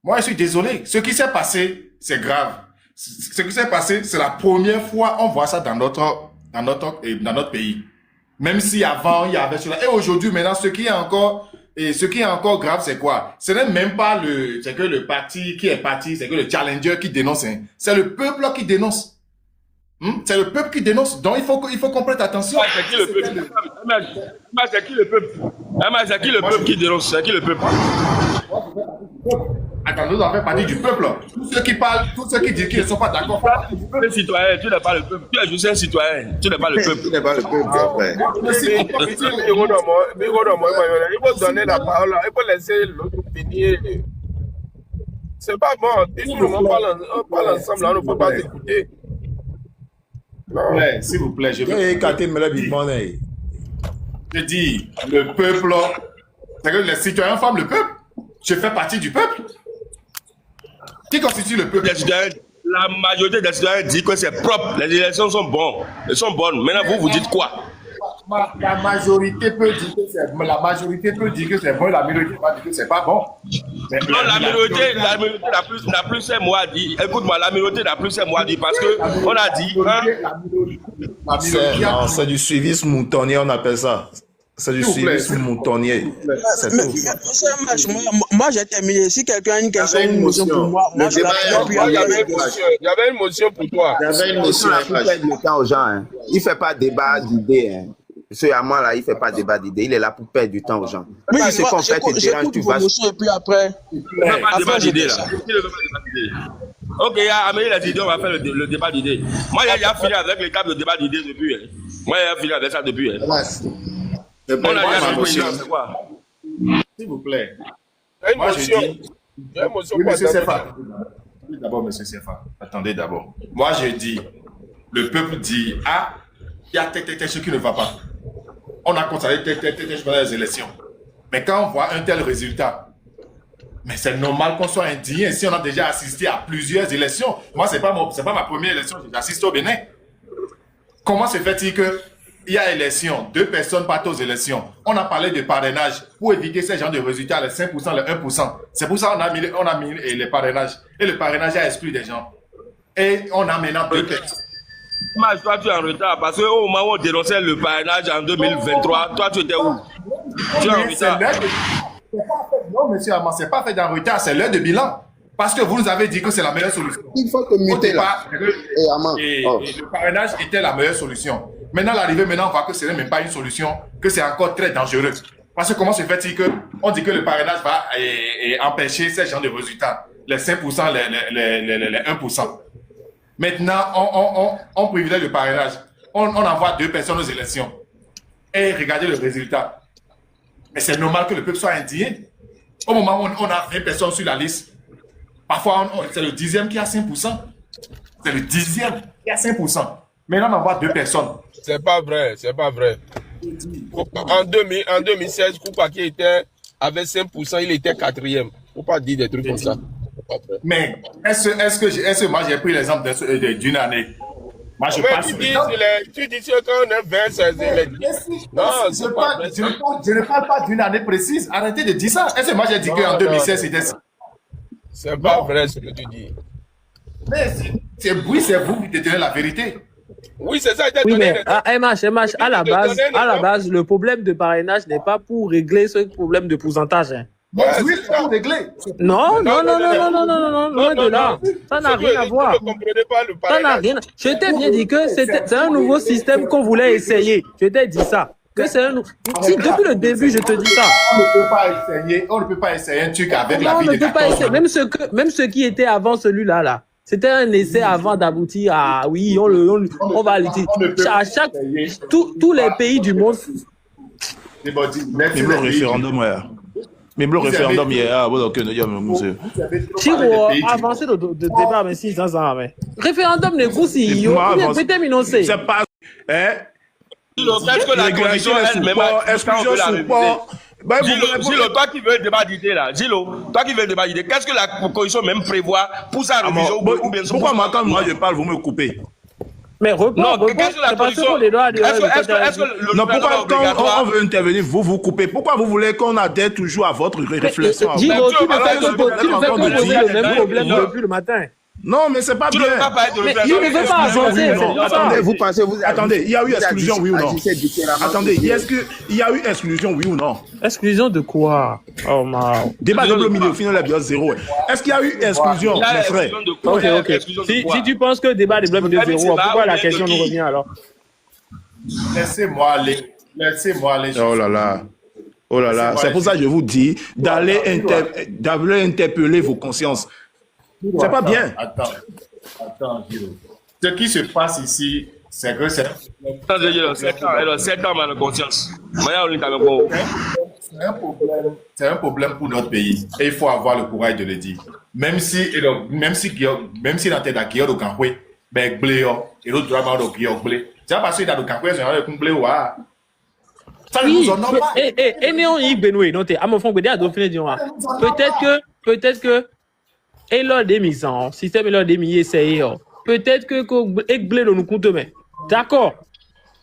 Moi, je suis désolé. Ce qui s'est passé, c'est grave. Ce qui s'est passé, c'est la première fois on voit ça dans notre pays. Même si avant, il y avait cela. Et aujourd'hui, maintenant, ce qui est encore grave, c'est quoi? Ce n'est même pas c'est que le parti qui est parti, c'est que le challenger qui dénonce, hein. C'est le peuple qui dénonce. C'est le peuple qui dénonce. Donc, il faut qu'on prête attention. C'est qui le peuple? C'est qui le peuple? C'est qui le peuple qui dénonce? C'est qui le peuple? Attends, nous avons fait partie du peuple. Tous ceux qui parlent, tous ceux qui disent qu'ils ne sont pas d'accord. Tu es citoyen, tu n'es pas le peuple. Tu es juste un citoyen, tu n'es pas le peuple. Tu n'es pas le peuple, il faut donner la parole, il faut laisser l'autre finir. C'est pas bon. Tout le monde parle ensemble, on ne peut pas écouter. S'il vous plaît, je dis, le peuple, c'est que les citoyens forment le peuple. Je fais partie du peuple. Qui constitue le peuple? La majorité des citoyens dit que c'est propre. Les élections sont bonnes. Elles sont bonnes. Maintenant, vous dites quoi? La majorité peut dire que c'est bon, la minorité va dire que c'est pas bon. Non, la minorité n'a plus ses mots à dire. Écoute-moi, la minorité n'a plus ses mots à dire parce que on a dit. C'est du suivisme moutonnier, on appelle ça. C'est du suivisme moutonnier. Moi, j'ai terminé. Si quelqu'un a une question, une motion pour moi, je la il y avait une motion pour toi. Il y avait une motion pour perdre le temps aux gens. Hein. Il ne fait pas débat d'idées. Hein. Ce Yaman là, il ne fait pas débat d'idées. Il est là pour perdre du temps aux gens. Oui, c'est qu'on fait, tu déranges, tu vas. Et puis après. Il ne fait pas débat d'idées là. Il ne veut pas débat d'idées. Ok, Amélie a dit on va faire le débat d'idées. Moi, il a fini avec les câbles de débat d'idées depuis. Moi, il a fini avec ça depuis. S'il vous plaît. Moi, je dis. Oui, monsieur Sefa. D'abord, monsieur Sefa. Attendez d'abord. Moi, je dis, le peuple dit, il y a ce qui ne va pas. On a constaté pendant les élections. Mais quand on voit un tel résultat, mais c'est normal qu'on soit indigné. Si on a déjà assisté à plusieurs élections, moi, c'est pas ma première élection, j'assiste au Bénin. Comment se fait-il que il y a élection, 2 personnes partent aux élections. On a parlé de parrainage pour éviter ces genres de résultats, les 5%, les 1%. C'est pour ça qu'on a mis les parrainages. Et le parrainage a exclu des gens. Et on a maintenant 2 personnes. Toi, tu es en retard parce qu'au moment où on dénonçait le parrainage en 2023, toi, tu étais où? Tu es en retard. Non, monsieur Amman, ce n'est pas fait d'un retard, c'est l'heure de bilan. Parce que vous nous avez dit que c'est la meilleure solution. Il faut te muter là. Et le parrainage était la meilleure solution. Maintenant, on voit que ce n'est même pas une solution, que c'est encore très dangereux. Parce que comment se fait-il qu'on dit que le parrainage va empêcher ces genres de résultats, les 5%, les 1%. Maintenant, on privilégie le parrainage. On envoie 2 personnes aux élections. Et regardez le résultat. Mais c'est normal que le peuple soit indigné. Au moment où on a 20 personnes sur la liste, parfois c'est le 10e qui a 5%. C'est le 10e qui a 5%. Maintenant, on envoie 2 personnes. C'est pas vrai, c'est pas vrai. En 2016, Koupa qui avait 5%, il était 4e. Faut pas dire des trucs comme ça. Mais est-ce que moi j'ai pris l'exemple d'une année? Moi, je Mais passe. tu dis que quand on est 20, c'est les 10. Non, je ne parle pas d'une année précise. Arrêtez de dire ça. Est-ce que moi, j'ai dit qu'en 2016, c'était ça? C'est pas vrai ce que tu dis. Mais c'est vous qui détenez la vérité. Oui, c'est ça. Oui, mais MH, à la base, le problème de parrainage n'est pas pour régler ce problème de pourcentage. Hein. Oui, c'est pour régler. Non, loin de là. Ça n'a rien à voir. Ça n'a rien. Je t'ai bien dit que c'est un nouveau système qu'on voulait essayer. Je t'ai dit ça. Que c'est un... Si, depuis le début, je te dis ça. On ne peut pas essayer un truc avec la vie de 14 ans. Même ce qui était avant celui-là, là. C'était un essai avant d'aboutir à... Oui, on va lutter. À chaque... Tous les pays du monde... Même le référendum, Même le référendum hier, Chiro a avancé le débat, mais 600 ans. Référendum négocie. C'est pas... Est-ce que la condition elle-même exclusion support. Gilo, toi qui veux le débat d'idées là, toi qui veux le débat d'idées, qu'est-ce que la condition même prévoit pour sa révision ou bien pourquoi moi quand moi je parle, vous me coupez? Mais reprends, qu'est-ce que la condition? Non, pourquoi quand on veut intervenir, vous coupez? Pourquoi vous voulez qu'on adhère toujours à votre réflexion? Giro, tu ne fais que poser le même problème depuis le matin. Non, mais c'est pas bien. Mais il ne veut pas avancer. Attendez, vous pensez, attendez, il y a eu exclusion, oui ou non? Attendez, est-ce qu'il y a eu exclusion, oui ou non? Exclusion de quoi? Oh, man. Débat de milieu, au final, la bio 0. Est-ce qu'il y a eu exclusion, mes frères? Ok. Si tu penses que débat de bloc milieu 0, pourquoi la question nous revient alors? Laissez-moi aller. Oh là là. C'est pour ça que je vous dis d'aller interpeller vos consciences. C'est pas bien. Attends, Giro. Ce qui se passe ici, c'est que c'est... 7 ans, ma conscience. C'est un problème pour notre pays. Et il faut avoir le courage de le dire. Même si dans tes d'accueil au Cameroun, ben Bléo, et l'autre drama au Guillaume, c'est parce que dans le Cameroun, c'est un Bléo. Ça nous honore pas. Et néon y Benoît, non, à mon fond, peut-être que et lors des mises en système et lors des mises essayés, peut-être que Ekblé nous compte mais d'accord.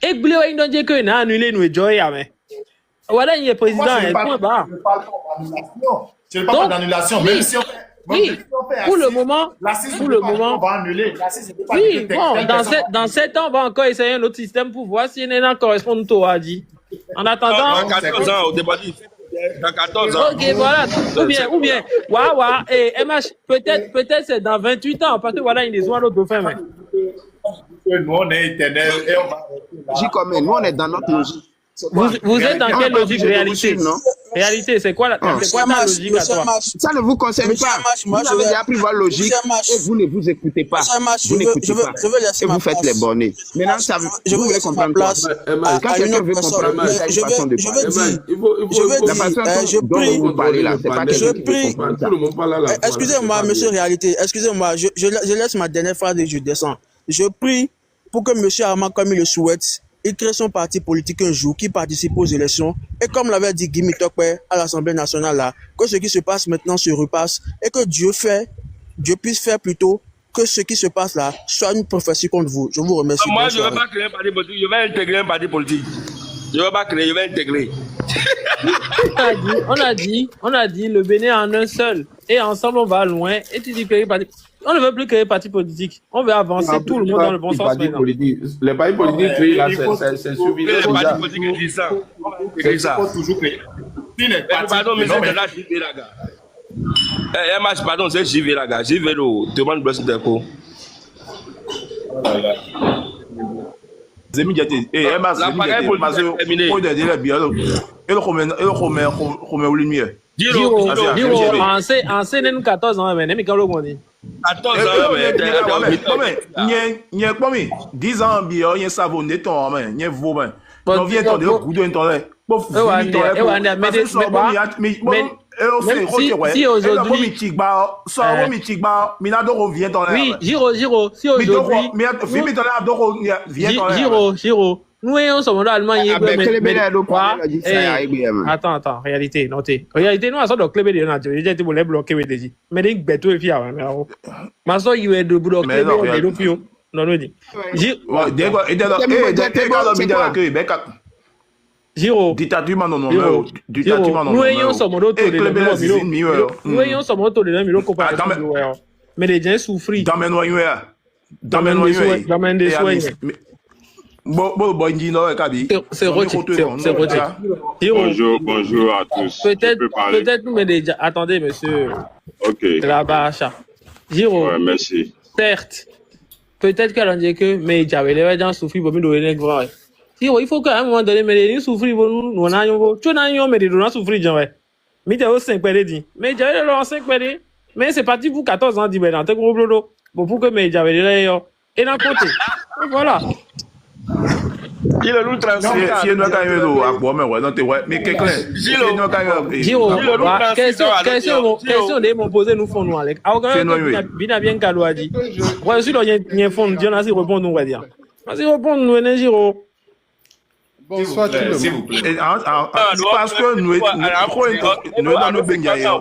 Ekblé il nous dit que n'a annulé nous joy mais voilà il est président et point barre. Je ne parle pas d'annulation, même si on fait. Oui, pour le moment, on va annuler. Oui, bon, dans 7 ans, on va encore essayer un autre système pour voir si il correspond à dit. En attendant. Dans 14 ans, au débat dans 14 ans. Ok, voilà. Ou bien, et MH, peut-être c'est dans 28 ans, parce que voilà, il est l'autre dauphin, mais. Nous, on est éternel et on va. Nous, on est dans notre logique. Vous êtes dans quelle logique réalité? Réalité, c'est quoi ta logique à toi? Ça ne vous concerne pas. Vous avez déjà pris votre logique et vous ne vous écoutez pas. Vous n'écoutez pas. Et vous faites les bornés. Maintenant, vous voulez comprendre quoi? Quand quelqu'un veut comprendre, il y a une façon de parler. Je prie. Vous parlez là, c'est pas que excusez-moi, monsieur Réalité. Excusez-moi, je laisse ma dernière phrase et je descends. Je prie pour que monsieur Armand, comme il le souhaite, il crée son parti politique un jour qui participe aux élections et comme l'avait dit Guy Mitokwe à l'Assemblée nationale là, que ce qui se passe maintenant se repasse et que Dieu puisse faire plutôt que ce qui se passe là soit une prophétie contre vous. Je vous remercie. Moi, je ne vais pas créer un parti politique, je vais intégrer un parti politique. Je ne vais pas créer, je vais intégrer. On a dit le Bénin en un seul et ensemble on va loin et tu dis créer parti. On ne veut plus créer parti politique. On veut avancer tout le monde dans le bon sens maintenant. Les partis politiques créés là, c'est suffisant. Les partis politiques existants. Il faut toujours créer. Pardon, mais c'est de là JV la gars. MH, pardon, c'est JV la gars. JV le demande blessing d'info. Zemi Diaté, Giro, en scène 14 ans, mais n'est-ce pas le monde? 14 ans, mais 10 ans, il y a un savon de ton, il y a un veau, on vient de coup d'un temps. Si aujourd'hui. Oui, Giro, si aujourd'hui. Giro. Nous, on sommes là, Allemagne. Attends, réalité, notez. Réalité, nous, on sort de club de nature. J'ai été bloqué, mais des bêtes, et puis, ma soeur, il est de bloquer, Non, nous dit. Giro. Ditature non. Nous ayons son modo de nous ayons son modo de l'homme comparaison. Mais les gens souffrent. Dans mes noyaux. C'est Roger. Bonjour à tous. Peut-être nous, mais déjà. Attendez, monsieur. Ok. Grabacha. Giro. Ouais, merci. Certes. Peut-être qu'elle dit que, mais j'avais les gens souffrent, pour nous donner vrai. Giro, il faut qu'à un moment donné, mais les gens souffrent, nous en avons. Tu n'as rien, mais les gens souffrent, j'en ai. Mais tu as 5 pérés. Mais j'avais les 5 pérés. Mais c'est parti pour 14 ans, dit, mais dans tes gros blodo. Bon, pour que, mais j'avais les gens. Et d'un côté. Voilà. Il est nous transfère. Si nous avons mais question de m'opposer nous font nous avec. Bien bien qu'à loi dit. Ouais, si il y a fond, Dieu n'a si répondre nous va dire. Vas-y répondre nous Giro. Bonsoir tout le monde. Parce que nous dans nos bengayos,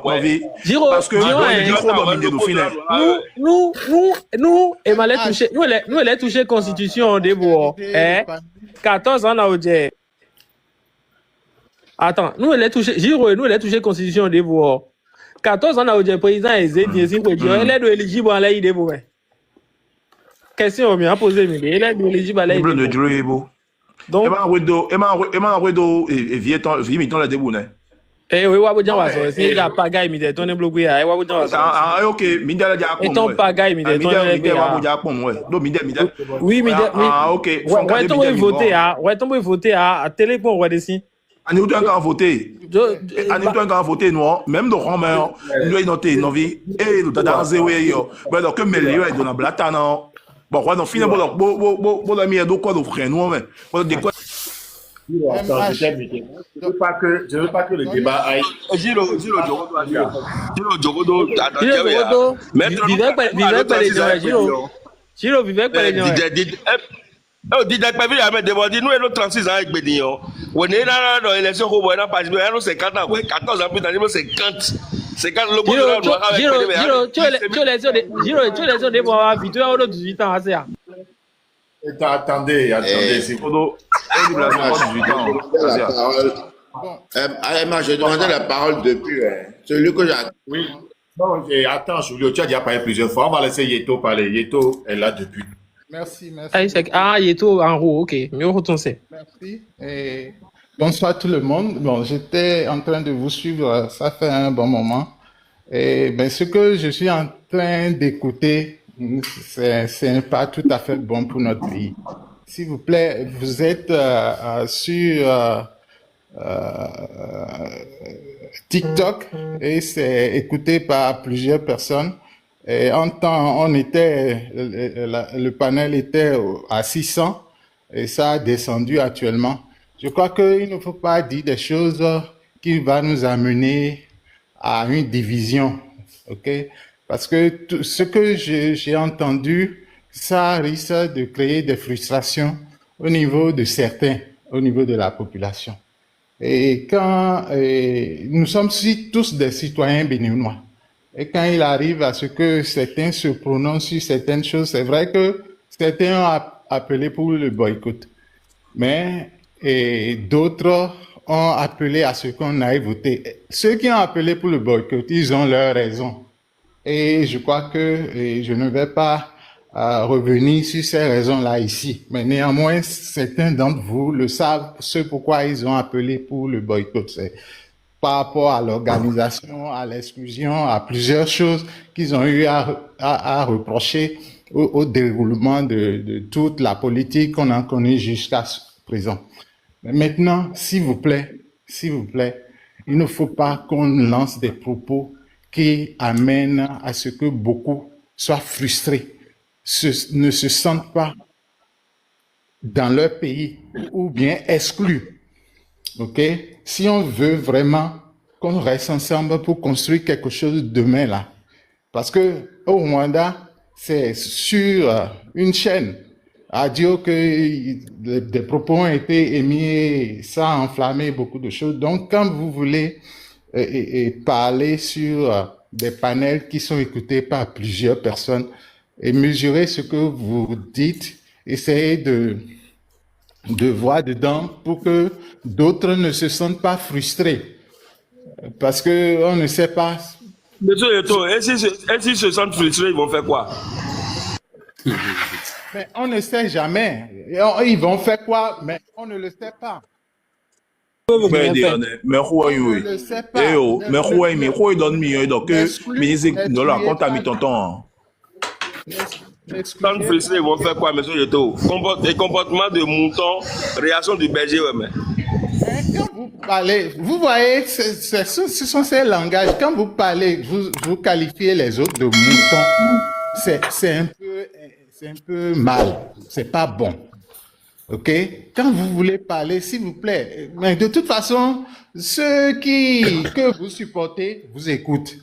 parce que nous et malais toucher nous les toucher constitution de bois. 14 ans là au Djé. Attends, nous les toucher Giro nous les toucher constitution de bois. 14 ans là au Djé président Ezedi si quoi dire, elle est éligible à l'aide de bois. Question bien poser mais elle est éligible à l'aide de bois. Donc, eh oui, wabo janwa so. Si la pagaille mi de ton bloqué ya, wabo janwa so. Ah ok, minda la ja et ton pagaille mi de ton bloqué wabo ja pon ouais. Do minda. Oui, minda. Ah ok. Ouais, ton voter à, ouais, ton voter à télépon ouais dessus. Ani ou doit voter. Ani doit voter non, même do romain, nous noter non vie et nous dans zéro yo. Ben donc que melio est dans blata non. Bon, on finit bon la mi do quoi do frère nous mais. Bon de quoi Je veux pas que le débat aille. Giro Jogodo. Giro vivait pas les gens. Dit que vi ame demandé nous et nos 36 ans avec Bédignon. On est là dans l'élection où on a pas joué, nous 50 ans, 14 ans plus tard, 50 le monde Giro, tu les des bois habitués à 18 ans assez. Attendez, c'est pour Emma, j'ai demandé la parole depuis celui que j'ai. Oui. Non, attends, Julio, tu as déjà parlé plusieurs fois. On va laisser Yeto parler. Yeto est là depuis. Merci. Ah, Yeto en haut, ok. Mieux retourner. Merci. Et bonsoir tout le monde. Bon, j'étais en train de vous suivre, ça fait un bon moment. Et ben, ce que je suis en train d'écouter, c'est pas tout à fait bon pour notre pays. S'il vous plaît, vous êtes sur TikTok et c'est écouté par plusieurs personnes. Et en temps, le panel était à 600 et ça a descendu actuellement. Je crois qu'il ne faut pas dire des choses qui vont nous amener à une division, ok? Parce que tout ce que j'ai entendu, ça risque de créer des frustrations au niveau de certains, au niveau de la population. Et quand nous sommes tous des citoyens béninois, et quand il arrive à ce que certains se prononcent sur certaines choses, c'est vrai que certains ont appelé pour le boycott, mais d'autres ont appelé à ce qu'on aille voter. Ceux qui ont appelé pour le boycott, ils ont leurs raisons. Et je crois que je ne vais pas revenir sur ces raisons-là ici. Mais néanmoins, certains d'entre vous le savent, ce pourquoi ils ont appelé pour le boycott. C'est par rapport à l'organisation, à l'exclusion, à plusieurs choses qu'ils ont eu à reprocher au déroulement de toute la politique qu'on a connue jusqu'à présent. Mais maintenant, s'il vous plaît, il ne faut pas qu'on lance des propos qui amènent à ce que beaucoup soient frustrés, ne se sentent pas dans leur pays ou bien exclus. Ok? Si on veut vraiment qu'on reste ensemble pour construire quelque chose demain là, parce que au Rwanda, c'est sur une chaîne a dit que des propos ont été émis et ça a enflammé beaucoup de choses. Donc, quand vous voulez parler sur des panels qui sont écoutés par plusieurs personnes, et mesurez ce que vous dites. Essayez de voir dedans pour que d'autres ne se sentent pas frustrés. Parce qu'on ne sait pas. Monsieur Eto, et s'ils se sentent frustrés, ils vont faire quoi? Mais on ne sait jamais. Ils vont faire quoi? Mais on ne le sait pas. Mais quoi il le sait pas. Mais quoi il me donne mieux donc musique dans la compte à mi tonton. Sans frustrés, ils vont faire quoi, monsieur Eto? Comportement de mouton, réaction du berger, ouais, mais. Quand vous parlez, vous voyez, ce sont ces langages. Quand vous parlez, vous qualifiez les autres de moutons. C'est un peu mal. C'est pas bon. OK? Quand vous voulez parler, s'il vous plaît. Mais de toute façon, ceux que vous supportez vous écoutent.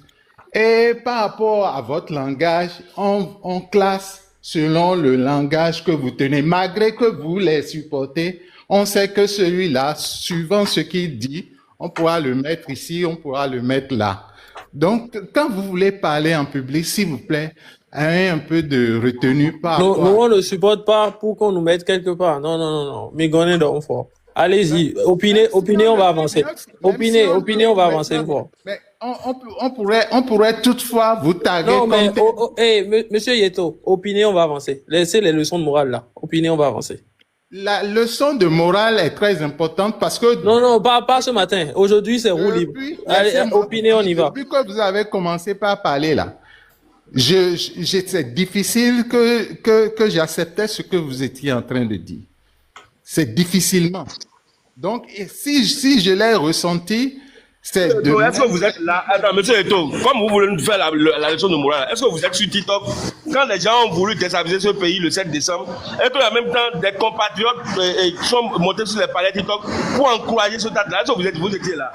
Et par rapport à votre langage, on classe selon le langage que vous tenez. Malgré que vous les supportez, on sait que celui-là, suivant ce qu'il dit, on pourra le mettre ici, on pourra le mettre là. Donc, quand vous voulez parler en public, s'il vous plaît, ayez un peu de retenue par rapport. Nous, on ne supporte pas pour qu'on nous mette quelque part. Non. Mais gonnez donc fort. Allez-y, opinez, on va avancer. Opinez, on va avancer une fois. Mais on pourrait toutefois vous taguer. Non, mais monsieur Yeto, opinez, on va avancer. Laissez les leçons de morale là. Opinez, on va avancer. La leçon de morale est très importante parce que... Non, pas ce matin. Aujourd'hui, c'est roue libre. Allez, opinez, on y va. Depuis que vous avez commencé par parler là, c'est difficile que j'acceptais ce que vous étiez en train de dire. C'est difficilement. Donc, si je l'ai ressenti, c'est de... Est-ce que vous êtes là? Attends, monsieur Eto, comme vous voulez nous faire la leçon de morale, est-ce que vous êtes sur TikTok? Quand les gens ont voulu déstabiliser ce pays le 7 décembre, est-ce qu'en même temps, des compatriotes sont montés sur les palais TikTok pour encourager ce tas-là? Est-ce que vous étiez là?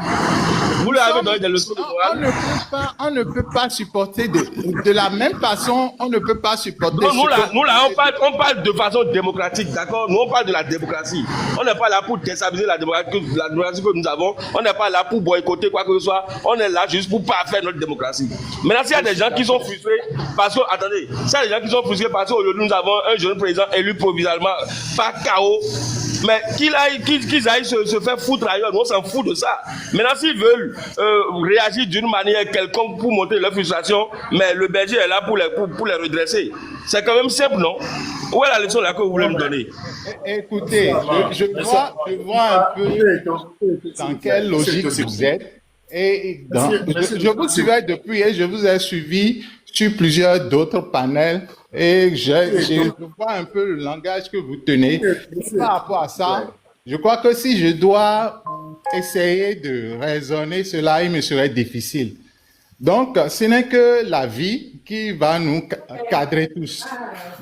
Vous leur avez donné des leçons de morale? On ne peut pas supporter de la même façon, on ne peut pas supporter... Non, nous là, on parle de façon démocratique, d'accord? Nous, on parle de la démocratie. On n'est pas là pour déstabiliser la démocratie que nous avons. On n'est pas là pour boycotter quoi que ce soit. On est là juste pour pas faire notre démocratie. Maintenant, s'il y a des gens qui sont frustrés parce que, attendez, s'il y a des gens qui sont frustrés parce qu'aujourd'hui, nous avons un jeune président élu provisoirement par chaos, mais qu'ils aillent se faire foutre ailleurs. Nous, on s'en fout de ça. Maintenant, s'ils veulent réagir d'une manière quelconque pour montrer leur frustration, mais le berger est là pour les redresser. C'est quand même simple, non? Où est la leçon là que vous voulez me donner? Écoutez, je vois un peu dans quelle logique vous êtes. Et je vous suivais depuis et je vous ai suivi sur plusieurs d'autres panels et je vois un peu le langage que vous tenez. Par rapport à ça, je crois que si je dois essayer de raisonner cela, il me serait difficile. Donc, ce n'est que la vie qui va nous cadrer tous.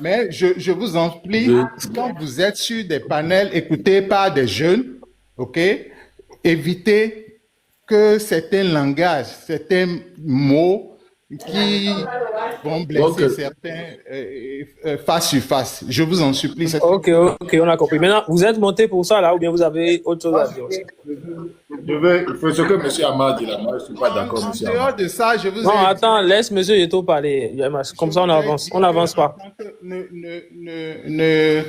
Mais je vous en prie, quand vous êtes sur des panels écoutés par des jeunes, ok, évitez que certains langages, certains mots qui vont blesser certains face sur face. Je vous en supplie. Ok, on a compris. Maintenant, vous êtes monté pour ça là ou bien vous avez autre chose à dire aussi? Ce que M. Amad dit là, moi je ne suis pas d'accord, M. Amad. En dehors de ça, je vous Non, attends, laisse M. Yeto parler. Comme ça, on avance. On n'avance pas.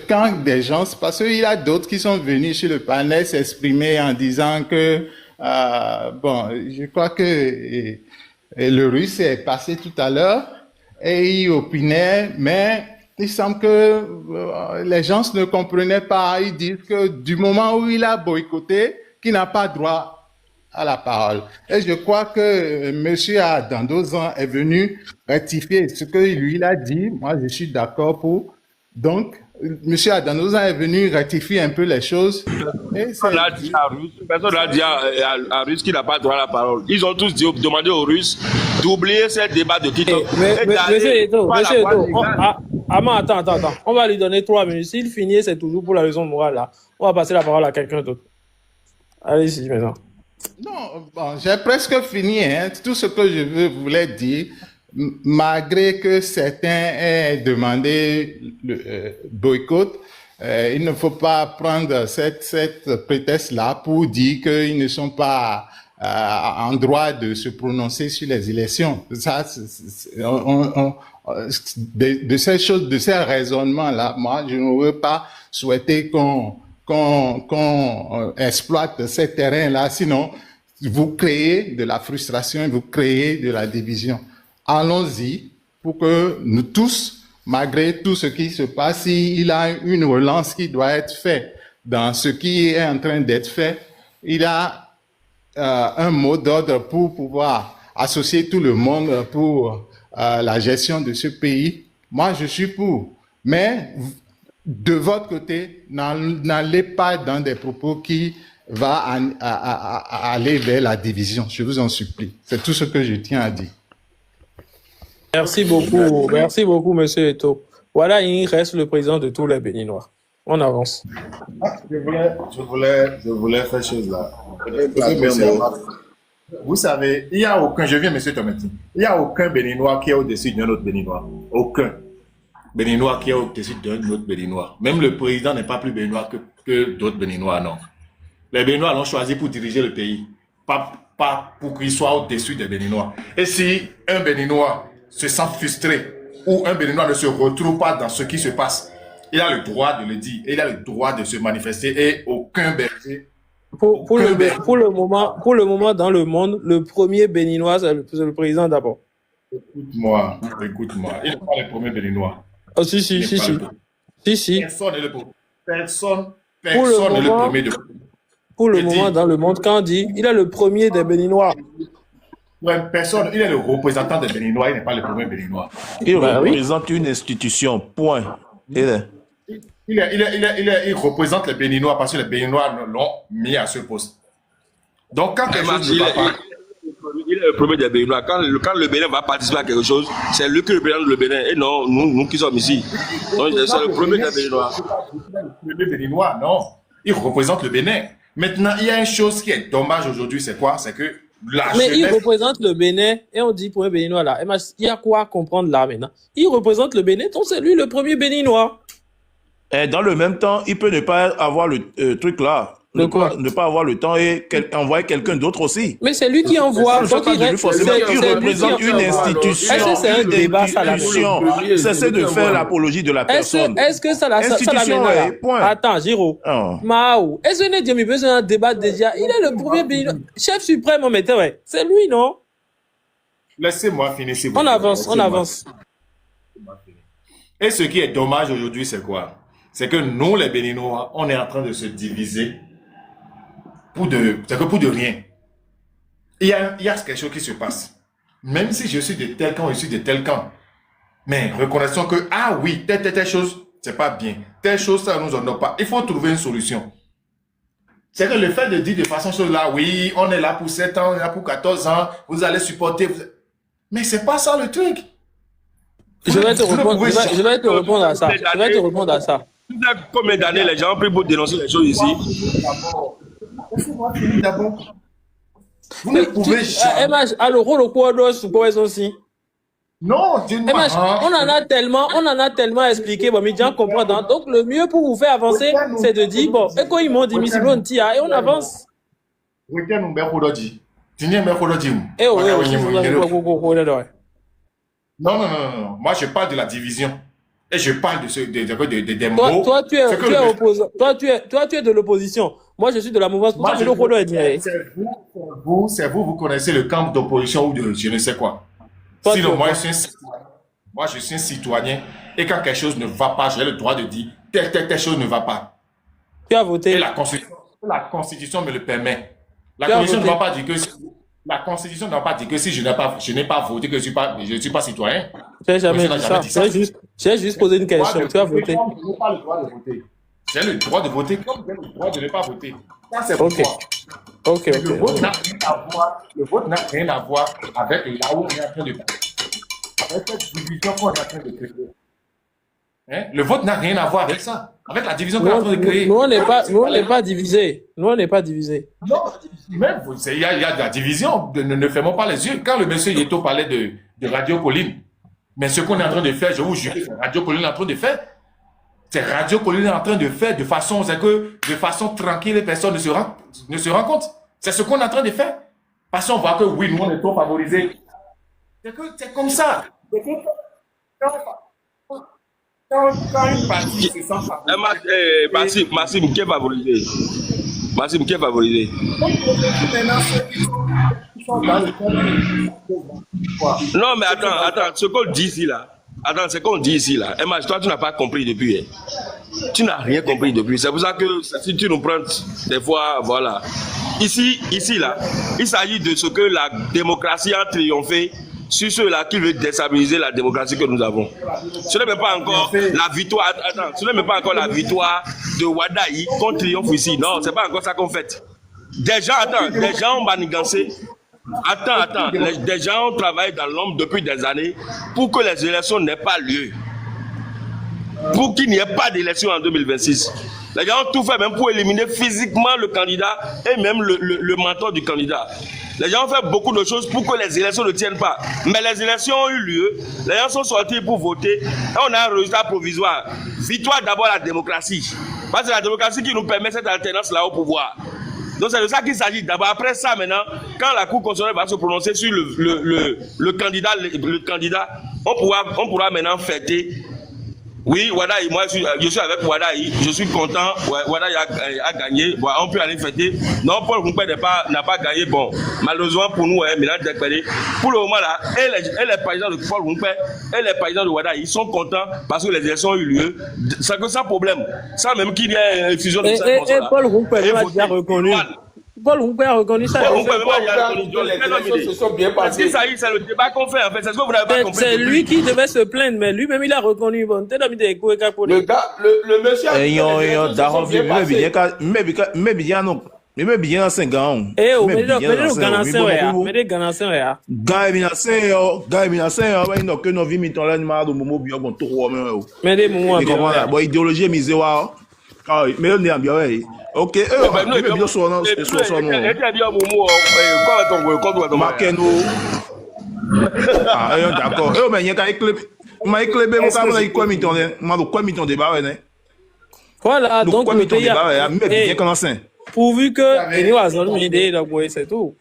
Quand des gens, parce qu'il y a d'autres qui sont venus sur le panel s'exprimer en disant que, je crois que le Russe est passé tout à l'heure et il opinait, mais il semble que les gens ne comprenaient pas. Ils disent que du moment où il a boycotté, qu'il n'a pas droit à la parole. Et je crois que M. Adandozan est venu rectifier ce que lui a dit. Moi, je suis d'accord pour. Donc, M. Adandozan est venu rectifier un peu les choses. Personne n'a dit à Russe qu'il n'a pas droit à la parole. Ils ont tous demandé aux Russes d'oublier ce débat de TikTok. Monsieur Eto, attends. On va lui donner 3 minutes. S'il finit, c'est toujours pour la raison morale là. On va passer la parole à quelqu'un d'autre. Allez-y maintenant. Non, j'ai presque fini. Tout ce que je voulais dire, malgré que certains aient demandé le boycott, il ne faut pas prendre cette prétexte-là pour dire qu'ils ne sont pas en droit de se prononcer sur les élections. Ça, de ces choses, de ces raisonnements-là, moi, je ne veux pas souhaiter qu'on exploite ces terrains-là, sinon vous créez de la frustration, vous créez de la division. Allons-y pour que nous tous, malgré tout ce qui se passe, s'il y a une relance qui doit être faite dans ce qui est en train d'être fait, il y a un mot d'ordre pour pouvoir associer tout le monde pour la gestion de ce pays. Moi, je suis pour. Mais de votre côté, n'allez pas dans des propos qui vont aller vers la division. Je vous en supplie. C'est tout ce que je tiens à dire. Merci beaucoup, monsieur Eto. Voilà, il reste le président de tous les Béninois. On avance. Je voulais faire chose là. Vous savez, il n'y a aucun, je viens, monsieur Tomati, il n'y a aucun Béninois qui est au-dessus d'un autre Béninois. Aucun Béninois qui est au-dessus d'un autre Béninois. Même le président n'est pas plus Béninois que d'autres Béninois, non. Les Béninois l'ont choisi pour diriger le pays, pas pour qu'il soit au-dessus des Béninois. Et si un Béninois se sent frustré ou un Béninois ne se retrouve pas dans ce qui se passe, il a le droit de le dire, il a le droit de se manifester et aucun berger. Pour le moment, dans le monde, le premier Béninois, c'est le président d'abord. Écoute-moi. Il n'est pas le premier Béninois. Oh, si. Personne n'est le premier. Personne n'est le premier de. Pour le moment, dans le monde, quand on dit, il est le premier des Béninois. Ouais, personne, il est le représentant des Béninois, il n'est pas le premier Béninois. Il représente une institution, point. Il représente les Béninois parce que les Béninois l'ont mis à ce poste. Donc, quand quelque chose ne va pas... Il est le premier des Béninois. Quand le Bénin va participer à quelque chose, c'est lui qui représente le Bénin. Et non, nous qui sommes ici. Donc, c'est le premier des Béninois. Le premier Béninois, non. Il représente le Bénin. Maintenant, il y a une chose qui est dommage aujourd'hui, c'est quoi? C'est que mais il représente le Bénin et on dit premier Béninois là. Il y a quoi à comprendre là maintenant? Il représente le Bénin, donc c'est lui le premier Béninois. Et dans le même temps, il peut ne pas avoir le truc là. Ne pas avoir le temps et envoyer quelqu'un d'autre aussi. Mais c'est lui qui envoie. Il représente une institution. Est-ce que c'est un débat ça la Cessez de faire l'apologie de la personne. Est-ce que ça la point. Attends, Giro. Mao. Est-ce que Dieu besoin d'un débat déjà? Il est le premier Béninois. Chef suprême en mettant, ouais. C'est lui, non? Laissez-moi finir. On avance. Et ce qui est dommage aujourd'hui, c'est quoi? C'est que nous, les Béninois, on est en train de se diviser pour de rien. Il y a quelque chose qui se passe. Même si je suis de tel camp, je suis de tel camp. Mais reconnaissons que, oui, telle chose, c'est pas bien. Telle chose, ça nous honore pas. Il faut trouver une solution. C'est que le fait de dire de façon chose là, oui, on est là pour 7 ans, on est là pour 14 ans, vous allez supporter. Mais c'est pas ça le truc. Je vais te répondre à ça. Combien d'années les gens ont pris pour dénoncer les choses ici? Laissez-moi finir d'abord. Vous ne pouvez jamais. Non, on en a tellement expliqué, bon, mais gens comprennent. Donc, le mieux pour vous faire avancer, c'est de dire, bon, et quand ils m'ont dit, et on avance. Non. Moi, je parle de la division. Et je parle des mots. Toi, tu es opposant. Toi, tu es de l'opposition. Moi, je suis de la mouvance. C'est vous connaissez le camp d'opposition ou de je ne sais quoi. Sinon, moi, je suis un citoyen. Et quand quelque chose ne va pas, j'ai le droit de dire telle chose ne va pas. Tu as voté. Et la Constitution me le permet. La Constitution ne va pas dire que... La Constitution n'a pas dit que si je n'ai pas voté, que je ne suis pas citoyen. Je n'ai jamais dit ça. J'ai juste posé une question. Tu as voté. Je n'ai pas le droit de voter. J'ai le droit de voter comme j'ai le droit de ne pas voter. Ça, c'est pourquoi. Ok. Le vote n'a rien à voir avec là où on est en train de parler. Avec cette division qu'on est en train de créer. Le vote n'a rien à voir avec ça. Avec la division qu'on est en train de créer. Nous, on n'est pas divisés. Non, même il y a de la division. Ne fermons pas les yeux. Quand le monsieur Yeto parlait de Radio Colline, mais ce qu'on est en train de faire, je vous jure, Radio Colline est en train de faire. C'est Radio Colline est en train de faire de façon tranquille, les personnes ne se rendent compte. C'est ce qu'on est en train de faire. Parce qu'on voit que oui, nous, on est trop favorisés. C'est comme ça. Quand une partie se sent favorisée... Maxime, qui est favorisé? Maxime, qui est favorisé? Non, mais attends, ce qu'on dit ici, là. Attends, ce qu'on dit ici, là. Emma, toi, tu n'as pas compris depuis. Hein. Tu n'as rien compris depuis. C'est pour ça que si tu nous prends des fois, voilà. Ici, là, il s'agit de ce que la démocratie a triomphé sur ceux-là qui veulent déstabiliser la démocratie que nous avons. Ce n'est même pas encore la victoire. Attends, ce n'est même pas encore la victoire de Wadaï qu'on triomphe ici. Non, c'est pas encore ça qu'on fait. Des gens ont manigancé. Attends, des gens ont travaillé dans l'ombre depuis des années pour que les élections n'aient pas lieu. Pour qu'il n'y ait pas d'élection en 2026. Les gens ont tout fait même pour éliminer physiquement le candidat et même le mentor du candidat. Les gens ont fait beaucoup de choses pour que les élections ne tiennent pas. Mais les élections ont eu lieu, les gens sont sortis pour voter et on a un résultat provisoire. Victoire d'abord la démocratie. Parce que c'est la démocratie qui nous permet cette alternance-là au pouvoir. Donc c'est de ça qu'il s'agit. D'abord, après ça, maintenant, quand la Cour constitutionnelle va se prononcer sur le candidat, on pourra maintenant fêter. Oui, Wadaï, moi je suis avec Wadaï, je suis content, Wadaï a gagné, bon, on peut aller fêter. Non, Paul Rumpé n'a pas gagné, bon, malheureusement pour nous, pour le moment là, et les paysans de Paul Rumpé et les paysans de Wadaï, ils sont contents parce que les élections ont eu lieu, c'est que sans problème, sans même qu'il y ait une fusion de ça. Et Paul Rumpé l'a déjà reconnu. Paul Rumpé a reconnu ça. Les élections se sont bien passées. C'est le débat qu'on fait en fait. C'est ce que vous n'avez pas compris. C'est lui qui devait se plaindre, mais lui-même il a reconnu. Bon, le gars, le monsieur. Mais bien dans 5 ans. Eh, on met des ganassins. Que nos vies mitons là, nous momo bien bon tout mais des moments. Bon idéologie misé wa. Ah, mais on est bien ouais. OK, bien sur non. Ah, d'accord. Mais il y a voilà, donc le pays pourvu que c'est tout.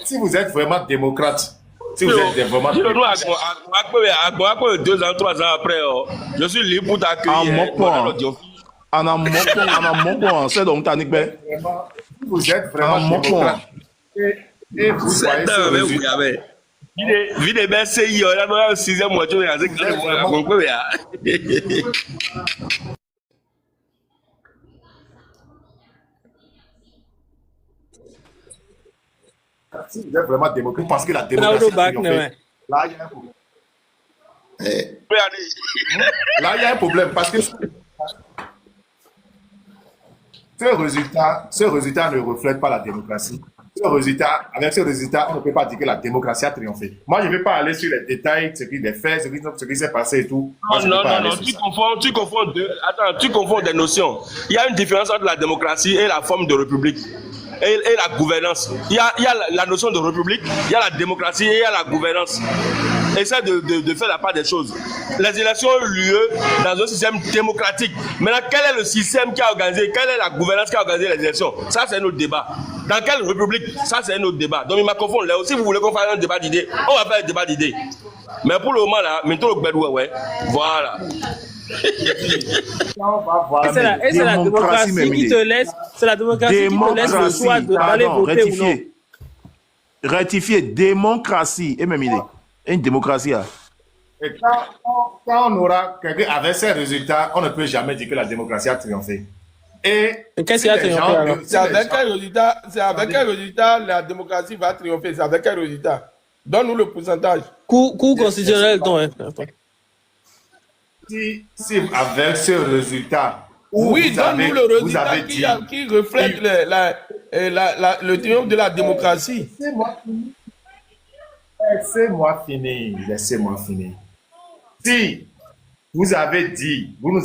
Si vous êtes vraiment démocrate, si vous êtes vraiment démocrate, 2 ans, 3 ans après, je suis libre pour t'accueillir. Vous êtes vraiment démocrate. Et vous voyez ce résultat. Vide ben CI, on a 6e moitié de la si vous êtes vraiment démocrate, parce que la démocratie là, il y a un problème. Là, il y a un problème parce que ce résultat ne reflète pas la démocratie. Avec ce résultat, on ne peut pas dire que la démocratie a triomphé. Moi, je ne vais pas aller sur les détails, ce qui s'est passé et tout. Non, tu confonds des notions. Il y a une différence entre la démocratie et la forme de république. Et la gouvernance. Il y a la notion de république, il y a la démocratie et il y a la gouvernance. Essaie de faire la part des choses. Les élections ont eu lieu dans un système démocratique. Maintenant, quel est le système qui a organisé, quelle est la gouvernance qui a organisé les élections? Ça, c'est un autre débat. Dans quelle république? Ça, c'est un autre débat. Donc, il m'a confondu. Là aussi, vous voulez qu'on fasse un débat d'idées, on va faire un débat d'idées. Mais pour le moment, là, maintenant, le bedouin, ouais. Voilà. C'est la démocratie qui te laisse, c'est la démocratie qui te laisse le choix d'aller voter ou non. Rectifier, démocratie. Et même idée. Une démocratie. Et quand on aura quelqu'un avec ces résultats, on ne peut jamais dire que la démocratie a triomphé. Et qu'est-ce qu'il a triomphé? C'est avec quel résultat la démocratie va triompher? C'est avec quel résultat? Donne-nous le pourcentage. Cour constitutionnel, non. Si avec ce résultat, oui, donne-nous le résultat qui reflète le triomphe de la démocratie. Laissez-moi finir. Si vous nous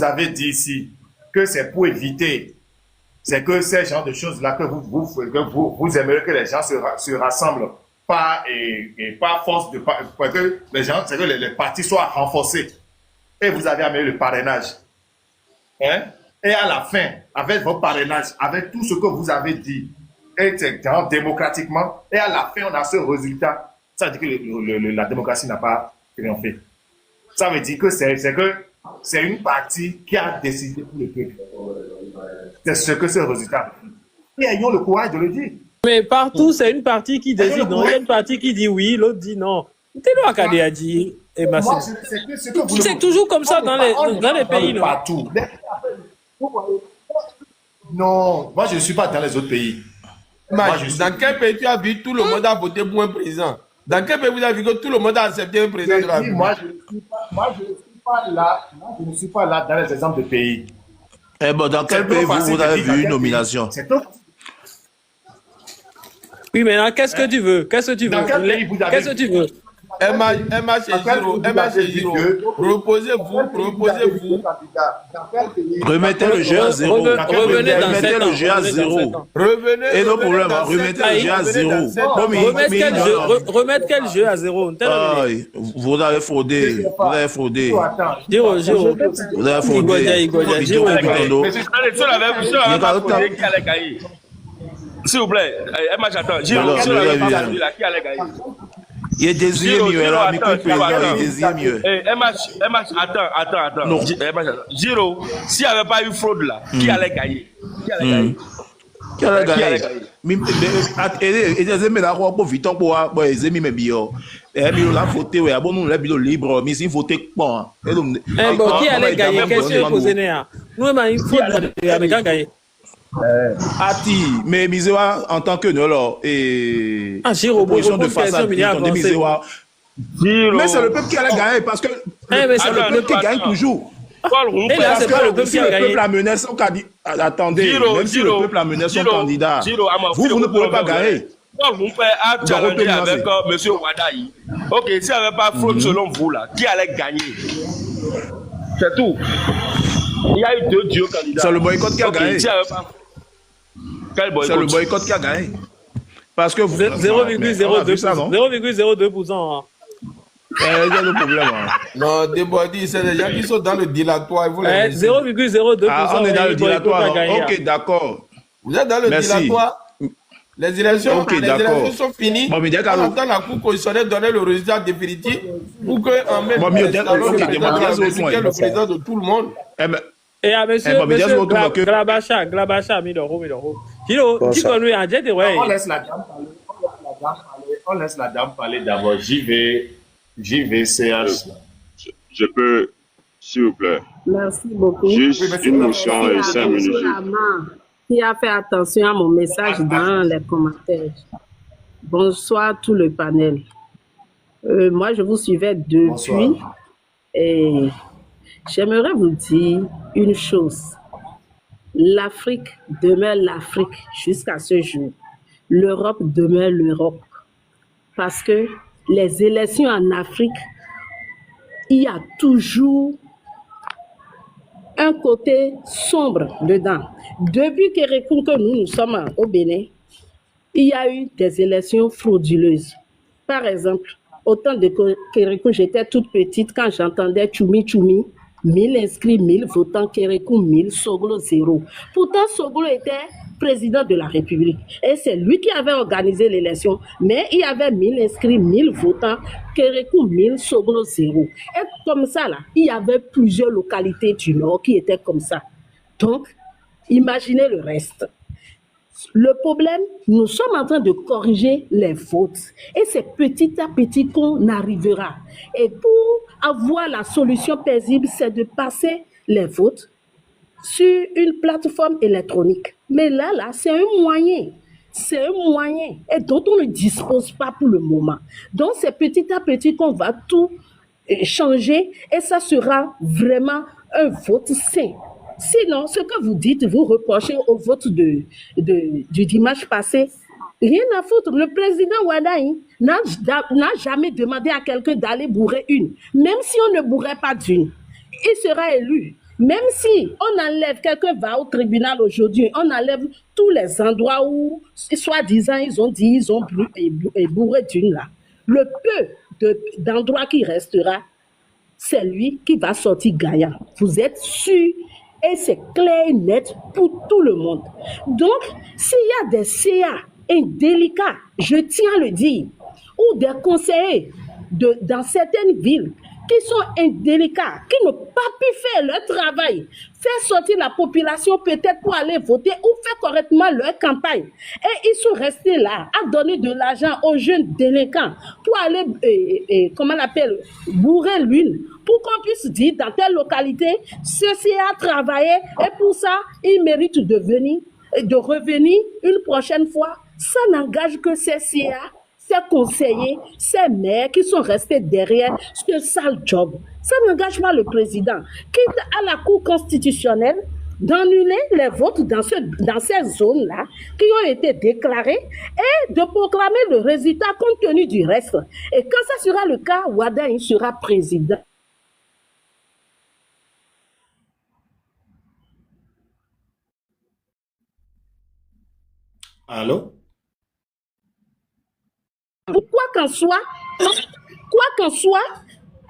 avez dit ici que c'est pour éviter, c'est que ces genres de choses-là que vous aimeriez que les gens se rassemblent, pas force de que les gens, c'est que les partis soient renforcés. Et vous avez amené le parrainage. Hein? Et à la fin, avec vos parrainages, avec tout ce que vous avez dit, exactement, démocratiquement, et à la fin, on a ce résultat, ça veut dire que la démocratie n'a pas triomphé. Ça veut dire que c'est une partie qui a décidé pour le peuple. C'est ce que ce résultat. Et ayons le courage de le dire. Mais partout, c'est une partie qui décide. Non, il y a une partie qui dit oui, l'autre dit non. C'est nous qui a dit. C'est toujours comme ça dans les pays. Non? Partout. Non, moi je ne suis pas dans les autres pays. Dans quel pays tu as vu tout le monde a voté pour un président? Dans quel pays vous avez vu que tout le monde a accepté un président de la République? Moi, je ne suis pas là dans les exemples de pays. Eh bon, dans quel pays vous avez vu une nomination? Oui, mais qu'est-ce que tu veux? Qu'est-ce que tu veux? Qu'est-ce que tu veux? Emma chez Giro, reposez-vous. Remettez le jeu à zéro. Remettez le jeu à zéro. Et nos problèmes, remettez le jeu à zéro. Remettre quel jeu à zéro? Vous avez fraudé. Giro. Vous avez fraudé. S'il vous plaît, Emma, j'attends. Giro, qui allait gagner? Il est désiré mieux, alors, il désire mieux. Emma, attends. Non. Giro, s'il n'y avait pas eu fraude là, qui allait gagner? Qui allait gagner? Mais là, pour vite, pour les amis, mais bio. Et puis, la voté, oui, bon, nous, la bio libre, mais si voté, bon. Bon, qui allait gagner? Qu'est-ce que vous avez? Nous, il faut gagner. Ati, mais Misewa en tant que alors et opposition de façade, mais c'est le peuple qui allait gagner parce que c'est le peuple qui gagne toujours. Et là, c'est pas le peuple qui a gagné. Le peuple a mené son candidat. Attendez, même si le peuple a mené son candidat, vous ne pouvez pas gagner. Mon père a challengé avec M. Wadaï. Ok, s'il n'y avait pas fraude selon vous là, qui allait gagner? C'est tout. Il y a eu 2 duos candidats. C'est le boycott qui a gagné. C'est le boycott qui a gagné. Parce que vous... 0,02%. 0,02%. Il y a le problème. Non, Debody, c'est les gens qui sont dans le dilatoire. 0,02%. On est dans le dilatoire. Ok, d'accord. Vous êtes dans le dilatoire. Les élections sont finies. On attend la Cour constitutionnelle donner le résultat définitif pour qu'on mette le président de tout le monde. Et à monsieur Glabacha, Midoro. Qui connaît un jet de ouais. On laisse la dame parler d'abord. J'y vais, CH. Je peux, s'il vous plaît. Merci beaucoup. Juste une motion et 5 minutes. Qui a fait attention à mon message dans les commentaires. Bonsoir tout le panel. Moi, je vous suivais depuis. Bonsoir. Et j'aimerais vous dire une chose. L'Afrique demeure l'Afrique jusqu'à ce jour. L'Europe demeure l'Europe. Parce que les élections en Afrique, il y a toujours un côté sombre dedans. Depuis que nous sommes au Bénin, il y a eu des élections frauduleuses. Par exemple, au temps de Kérékou, j'étais toute petite quand j'entendais Tchoumi, 1000 inscrits, 1000 votants, Kérékou 1000, Soglo 0. Pourtant, Soglo était président de la République. Et c'est lui qui avait organisé l'élection. Mais il y avait 1000 inscrits, 1000 votants, Kérékou 1000, Soglo 0. Et comme ça, là, il y avait plusieurs localités du Nord qui étaient comme ça. Donc, imaginez le reste. Le problème, nous sommes en train de corriger les fautes. Et c'est petit à petit qu'on arrivera. Et pour avoir la solution paisible, c'est de passer les fautes sur une plateforme électronique. Mais là, c'est un moyen. C'est un moyen et dont on ne dispose pas pour le moment. Donc, c'est petit à petit qu'on va tout changer et ça sera vraiment un vote sain. Sinon, ce que vous dites, vous reprochez au vote du dimanche passé, rien à foutre. Le président Wadaï n'a jamais demandé à quelqu'un d'aller bourrer une. Même si on ne bourrait pas d'une, il sera élu. Même si on enlève, quelqu'un va au tribunal aujourd'hui, on enlève tous les endroits où, soi-disant, ils ont dit, ils ont bourré d'une là. Le peu d'endroits qui restera, c'est lui qui va sortir gagnant. Vous êtes sûr Et c'est clair et net pour tout le monde. Donc, s'il y a des CA indélicats, je tiens à le dire, ou des conseillers dans certaines villes qui sont indélicats, qui n'ont pas pu faire leur travail, faire sortir la population peut-être pour aller voter ou faire correctement leur campagne. Et ils sont restés là à donner de l'argent aux jeunes délinquants pour aller, comment on l'appelle, bourrer l'huile, pour qu'on puisse dire dans telle localité, ceci a travaillé et pour ça, ils méritent de revenir une prochaine fois. Ça n'engage que ces CA, ces conseillers, ces maires qui sont restés derrière ce sale job. Ça n'engage pas le président. Quitte à la Cour constitutionnelle d'annuler les votes dans ces zones-là qui ont été déclarées et de proclamer le résultat compte tenu du reste. Et quand ça sera le cas, Wada il sera président. Allô? Quoi qu'en soit,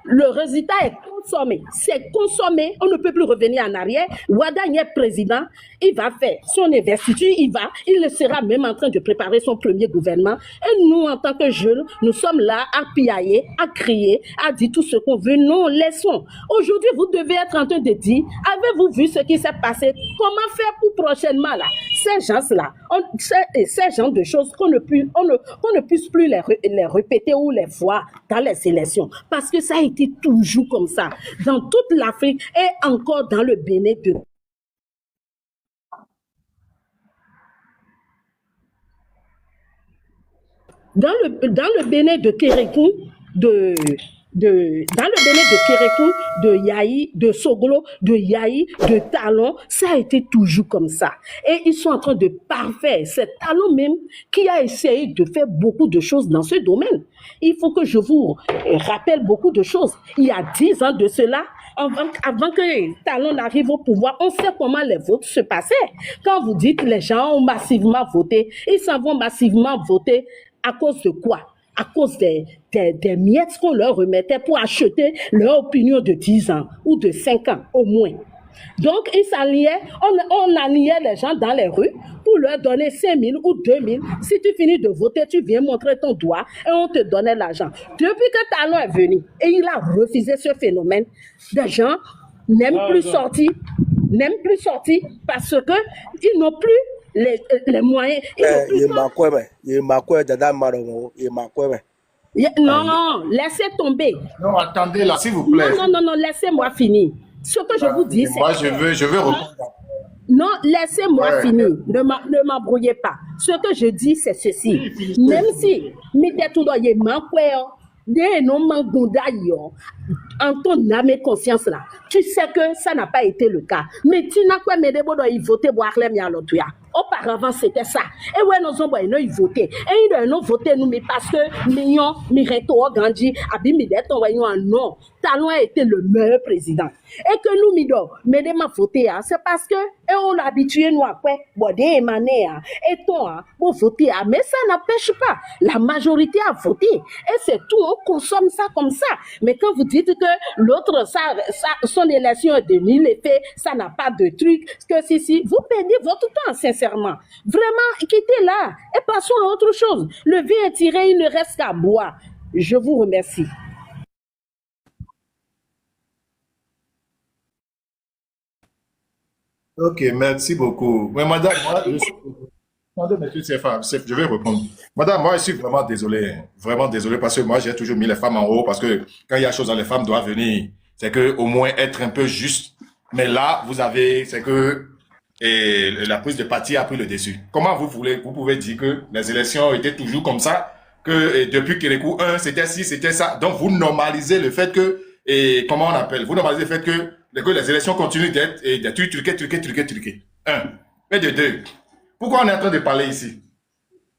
le résultat est consommé. C'est consommé, on ne peut plus revenir en arrière. Ouaddagne est président, il va faire son investiture, il sera même en train de préparer son premier gouvernement. Et nous, en tant que jeunes, nous sommes là à piailler, à crier, à dire tout ce qu'on veut. Non, laissons. Aujourd'hui, vous devez être en train de dire, avez-vous vu ce qui s'est passé? Comment faire pour prochainement, là? Ces gens-là, ces genres de choses qu'on ne puisse plus les répéter ou les voir dans les élections. Parce que ça a été toujours comme ça. Dans toute l'Afrique et encore dans le Bénin dans le Bénin de Kérékou, dans le Bénin de Kérékou, de Yaï, de Soglo, de Yaï, de Talon, ça a été toujours comme ça. Et ils sont en train de parfaire. C'est Talon même qui a essayé de faire beaucoup de choses dans ce domaine. Il faut que je vous rappelle beaucoup de choses. Il y a 10 ans de cela, avant que Talon n'arrive au pouvoir, on sait comment les votes se passaient. Quand vous dites que les gens ont massivement voté, ils s'en vont massivement voter à cause de quoi? À cause des miettes qu'on leur remettait pour acheter leur opinion de 10 ans ou de 5 ans au moins. Donc, ils s'alliaient, on alliait les gens dans les rues pour leur donner 5 000 ou 2 000. Si tu finis de voter, tu viens montrer ton doigt et on te donnait l'argent. Depuis que Talon est venu et il a refusé ce phénomène, des gens n'aiment plus sortir parce qu'ils n'ont plus les moyens. Non, laissez tomber. Non, attendez là, s'il vous plaît. Non, laissez-moi finir. Ce que je vous dis, c'est... Moi, je veux reprendre. Non, laissez-moi finir. Ne m'embrouillez pas. Ce que je dis, c'est ceci. Même si, en ton âme et conscience là, tu sais que ça n'a pas été le cas. Mais tu n'as pas voté auparavant, c'était ça. Et ouais, nous avons voté. Et ils ont voté nous, mais parce que Mignon, Mireto, Gandhi, Abimidet, non. Talon a été le meilleur président. Et que nous, Mido, mais de ma voté, c'est parce que, et on l'a habitué, nous, après, bodé, mané, et toi, pour voter, mais ça n'empêche pas. La majorité a voté. Et c'est tout, on consomme ça comme ça. Mais quand vous dites que l'autre, son élection est de nul effet, ça n'a pas de truc, que si, vous perdez votre temps, sincèrement. Vraiment, quittez là et passons à autre chose. Le vin est tiré, il ne reste qu'à boire. Je vous remercie. Ok, merci beaucoup. Mais madame, moi, je vais répondre. Madame, moi, je suis vraiment désolé parce que moi, j'ai toujours mis les femmes en haut parce que quand il y a chose, les femmes doivent venir. C'est que au moins être un peu juste. Mais là, c'est que la prise de parti a pris le dessus. Comment vous pouvez dire que les élections étaient toujours comme ça, que depuis Kérékou 1, c'était ci, c'était ça. Donc, vous normalisez le fait que, comment on appelle, vous normalisez le fait que les élections continuent d'être truquées. Un. Et de deux. Pourquoi on est en train de parler ici?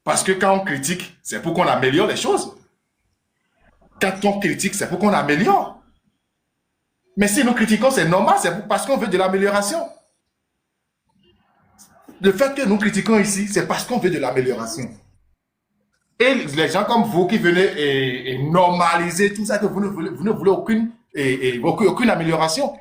Parce que quand on critique, c'est pour qu'on améliore les choses. Quand on critique, c'est pour qu'on améliore. Mais si nous critiquons, c'est normal, c'est parce qu'on veut de l'amélioration. Le fait que nous critiquons ici, c'est parce qu'on veut de l'amélioration. Et les gens comme vous qui venez et normaliser tout ça, que vous ne voulez aucune amélioration.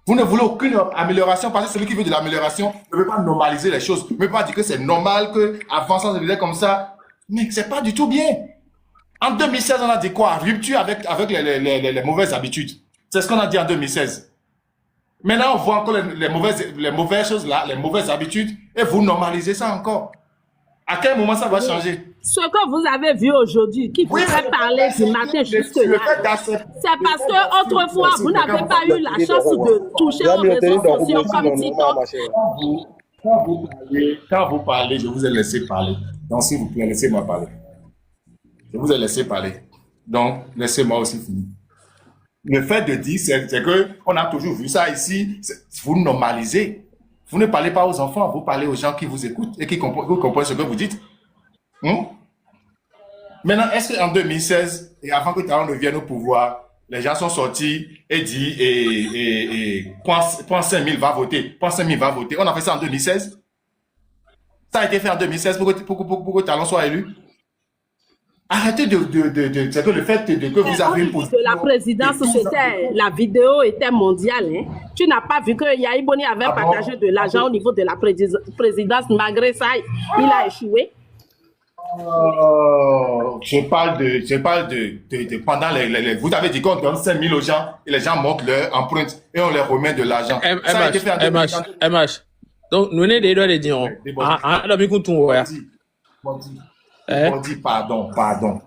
Vous ne voulez aucune amélioration parce que celui qui veut de l'amélioration ne veut pas normaliser les choses. Ne veut pas dire que c'est normal qu'avant ça se faisait comme ça. Mais c'est pas du tout bien. En 2016, on a dit quoi? Rupture avec les mauvaises habitudes. C'est ce qu'on a dit en 2016. Maintenant, on voit encore les mauvaises choses là, les mauvaises habitudes, et vous normalisez ça encore. À quel moment ça va changer? Ce que vous avez vu aujourd'hui, qui vous fait parler du matin jusque-là, c'est parce que autrefois, vous n'avez pas eu la chance de toucher aux réseaux sociaux comme TikTok. Quand vous parlez, je vous ai laissé parler. Donc, s'il vous plaît, laissez-moi parler. Je vous ai laissé parler. Donc, laissez-moi aussi finir. Le fait de dire, c'est qu'on a toujours vu ça ici, vous normalisez. Vous ne parlez pas aux enfants, vous parlez aux gens qui vous écoutent et qui comprennent ce que vous dites. Maintenant, est-ce qu'en 2016, et avant que Talon ne vienne au pouvoir, les gens sont sortis et dit, point 5 000 va voter, point 5 000 va voter. On a fait ça en 2016. Ça a été fait en 2016 pour que Talon soit élu. Arrêtez c'est que le fait que vous avez une position... La présidence, la vidéo était mondiale. Hein. Tu n'as pas vu que Yahi Boni avait partagé de l'argent au niveau de la présidence. Malgré ça, il a échoué. Je parle de pendant les vous avez dit qu'on donne 5 000 aux gens et les gens montent leur empreinte et on leur remet de l'argent. Ça a été fait en 2020. MH. Donc, nous n'avons pas de dire. Pardon.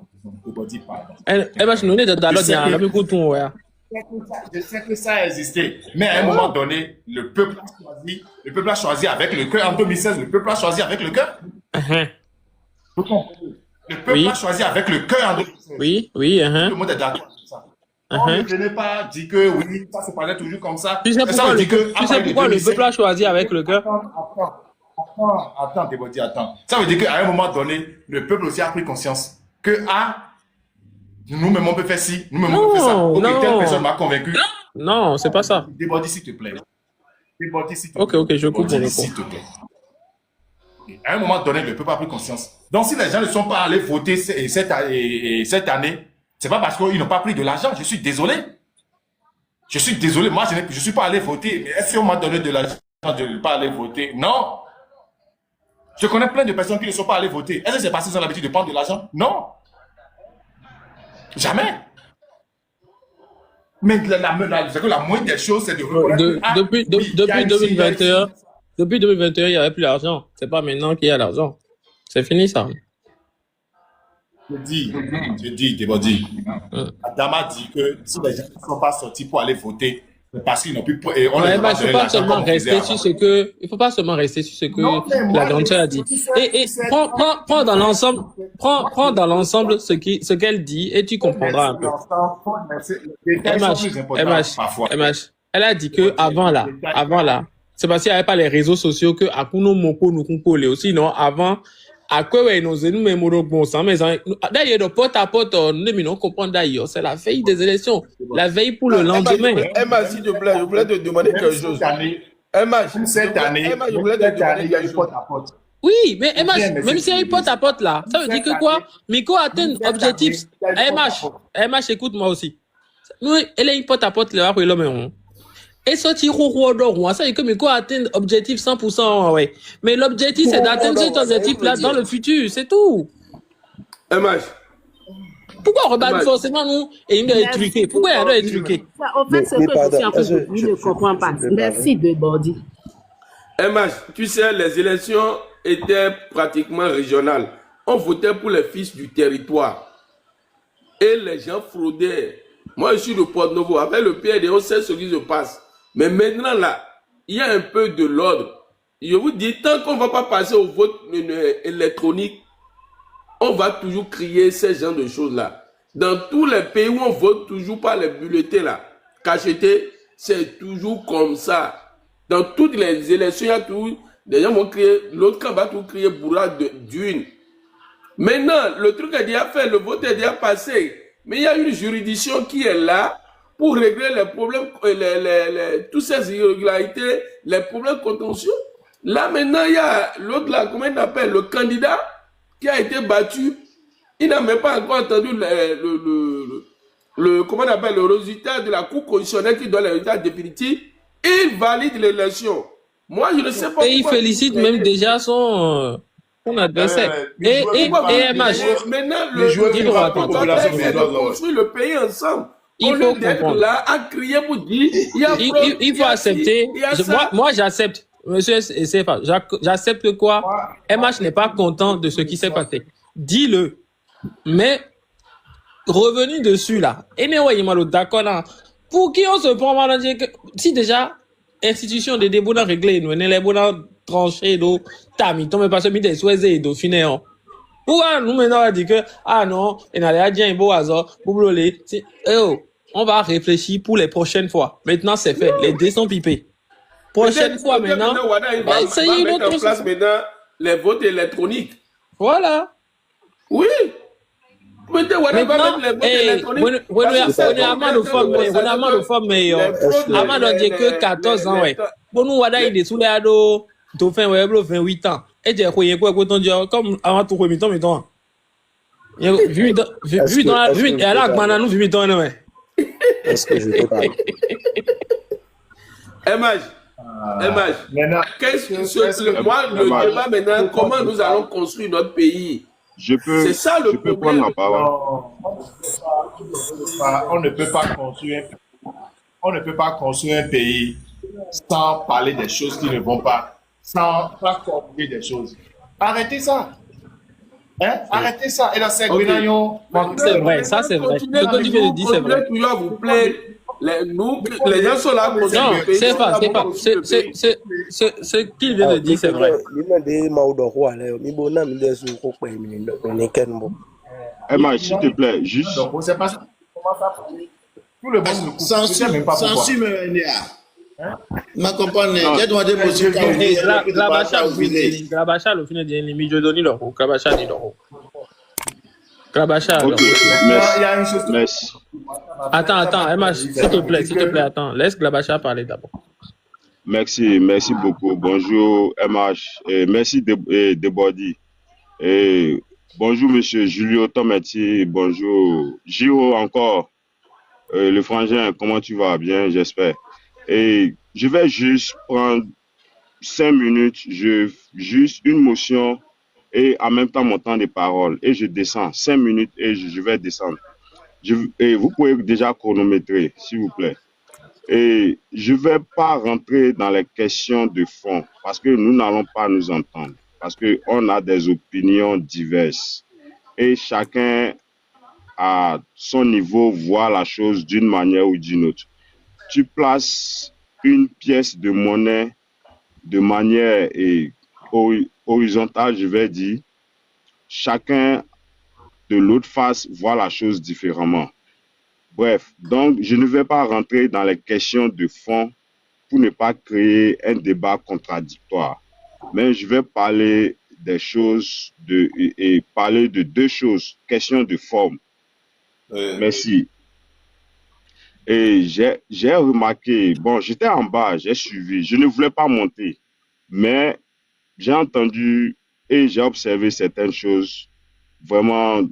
Je sais que ça a existé, mais à un moment donné, le peuple a choisi avec le cœur. En 2016, le peuple a choisi avec le cœur. Le peuple a choisi avec le cœur en 2016. Oui. Tout le monde est d'accord avec ça. On ne venait pas dire que oui, ça se parlait toujours comme ça. Tu sais pourquoi le peuple a choisi avec le cœur? Attends, Débodi, attends. Ça veut dire qu'à un moment donné, le peuple aussi a pris conscience que nous-mêmes on peut faire ci, nous-mêmes on peut faire ça. Ok, telle personne m'a convaincu. Non, c'est pas ça. Débodi, s'il te plaît. Ok, je coupe mon s'il te plaît. À un moment donné, le peuple a pris conscience. Donc, si les gens ne sont pas allés voter cette année, c'est pas parce qu'ils n'ont pas pris de l'argent. Je suis désolé. Moi, je ne suis pas allé voter. Mais est-ce qu'on m'a donné de l'argent de ne pas aller voter? Non. Je connais plein de personnes qui ne sont pas allées voter. Est-ce que c'est parce qu'ils ont l'habitude de prendre de l'argent? Non. Jamais. Mais la moindre des choses, c'est de... Depuis 2021, il n'y avait plus d'argent. C'est pas maintenant qu'il y a l'argent. C'est fini, ça. Je dis, Débodi. Adama dit que si les gens ne sont pas sortis pour aller voter, c'est parce qu'ils n'ont plus... Il ne faut pas seulement rester sur ce que la grande sœur a dit. Et prends dans l'ensemble ce qu'elle dit et tu comprendras un peu. MH, elle a dit que avant là, c'est parce qu'il n'y avait pas les réseaux sociaux que Akuno Moko nous compolait aussi, non? Avant, à quoi nous d'ailleurs, de porte à porte, nous comprendre d'ailleurs, c'est la veille des élections, la veille pour le lendemain. Emma, s'il te plaît, je voulais te demander quelque chose. Emma, cette année, je voulais te demander quelque chose. Oui, mais MH, même si il y a une porte à porte là, ça veut dire que quoi? Miko atteint objectif. MH, écoute-moi aussi. Nous, elle a une porte à porte là pour l'homme. Et sorti ça veut dire que Miko atteint objectif 100%, ouais. Mais l'objectif, c'est d'atteindre cet objectif-là dans le futur, c'est tout. MH. Pourquoi on rebat forcément nous et il doit être truqué? Pourquoi il doit être truqué? En fait, ce que je ne comprends pas. Merci de Bordy. MH, tu sais, les élections étaient pratiquement régionales. On votait pour les fils du territoire. Et les gens fraudaient. Moi, je suis de Porte-Novo. Avec le PRD, on sait ce qui se passe. Mais maintenant, là, il y a un peu de l'ordre. Je vous dis, tant qu'on ne va pas passer au vote électronique, on va toujours crier ces genres de choses-là. Dans tous les pays où on vote toujours par les bulletins, là, cachetés, c'est toujours comme ça. Dans toutes les élections, il y a toujours, les gens vont crier, l'autre camp va tout crier bourrade d'une. Maintenant, le truc est déjà fait, le vote est déjà passé. Mais il y a une juridiction qui est là pour régler les problèmes, toutes ces irrégularités, les problèmes contentieux. Là, maintenant, il y a l'autre là, comment il appelle, le candidat qui a été battu. Il n'a même pas encore entendu comment on appelle, le résultat de la Cour constitutionnelle qui donne le résultat définitif. il valide l'élection. Moi, je ne sais pas. Et il félicite même déjà son adversaire. Et MH. Maintenant, le construire le pays ensemble. Il faut comprendre. Là, à crier pour dire, il faut accepter. Moi, j'accepte. Monsieur Sefa, j'accepte que quoi? MH n'est pas content de ce qui s'est passé. Dis-le. Mais, revenu dessus, là. Et d'accord, là. Pour qui on se prend mal, si déjà, institution de début réglée, nous, les bonnes tranchées, d'eau, tami, tombe pas ce midi, soisé, d'eau, finé, pourquoi nous, maintenant, on dit que, ah non, il n'a rien dit, un beau hasard, boublolé, on va réfléchir pour les prochaines fois. Maintenant, c'est fait. Les dés sont pipés. Prochaine fois, maintenant, essayez une autre place maintenant les votes électroniques. Voilà. Oui. Maintenant, on va mettre les votes électroniques. On a dit que 14 ans, ouais. Pour nous, il est sous les ados, tu fais 28 ans. Et tu as quoi, comme avant tout, vu dans la, Est-ce que je peux parler? Qu'est-ce que moi, le débat maintenant, comment nous allons construire notre pays? C'est ça le problème. Prendre la parole. On ne peut pas construire un pays sans parler des choses qui ne vont pas, sans formuler des choses. Arrêtez ça. Hein? Arrêtez ça. Et là, c'est c'est vrai, ça c'est vrai. Ce que tu viens de dire, c'est vrai. Vous plaît. Les gens sont là pour non, c'est pas. Ce qu'il vient de dire, c'est vrai. Emma, s'il te plaît, juste. C'est pas ça. Tout le monde censure ma compagne, j'ai demandé monsieur Grabacha, le final de l'ennemi, je donne le haut. Grabacha, dit le haut. Grabacha, merci. Attends, Emma, s'il te plaît, attends. Laisse Grabacha parler d'abord. Merci beaucoup. Bonjour, MH. Merci, Debody. Bonjour, monsieur Julio Tometti. Bonjour, Giro encore. Le frangin, comment tu vas? Bien, j'espère. Et je vais juste prendre 5 minutes, juste une motion et en même temps mon temps de parole. Et je descends 5 minutes et je vais descendre. Et vous pouvez déjà chronométrer, s'il vous plaît. Et je ne vais pas rentrer dans les questions de fond parce que nous n'allons pas nous entendre. Parce qu'on a des opinions diverses. Et chacun, à son niveau, voit la chose d'une manière ou d'une autre. Tu places une pièce de monnaie de manière horizontale, je vais dire. Chacun de l'autre face voit la chose différemment. Bref, donc je ne vais pas rentrer dans les questions de fond pour ne pas créer un débat contradictoire. Mais je vais parler des choses et parler de 2 choses. Question de forme. Merci. Et j'ai remarqué, bon, j'étais en bas, j'ai suivi, je ne voulais pas monter, mais j'ai entendu et j'ai observé certaines choses. Vraiment,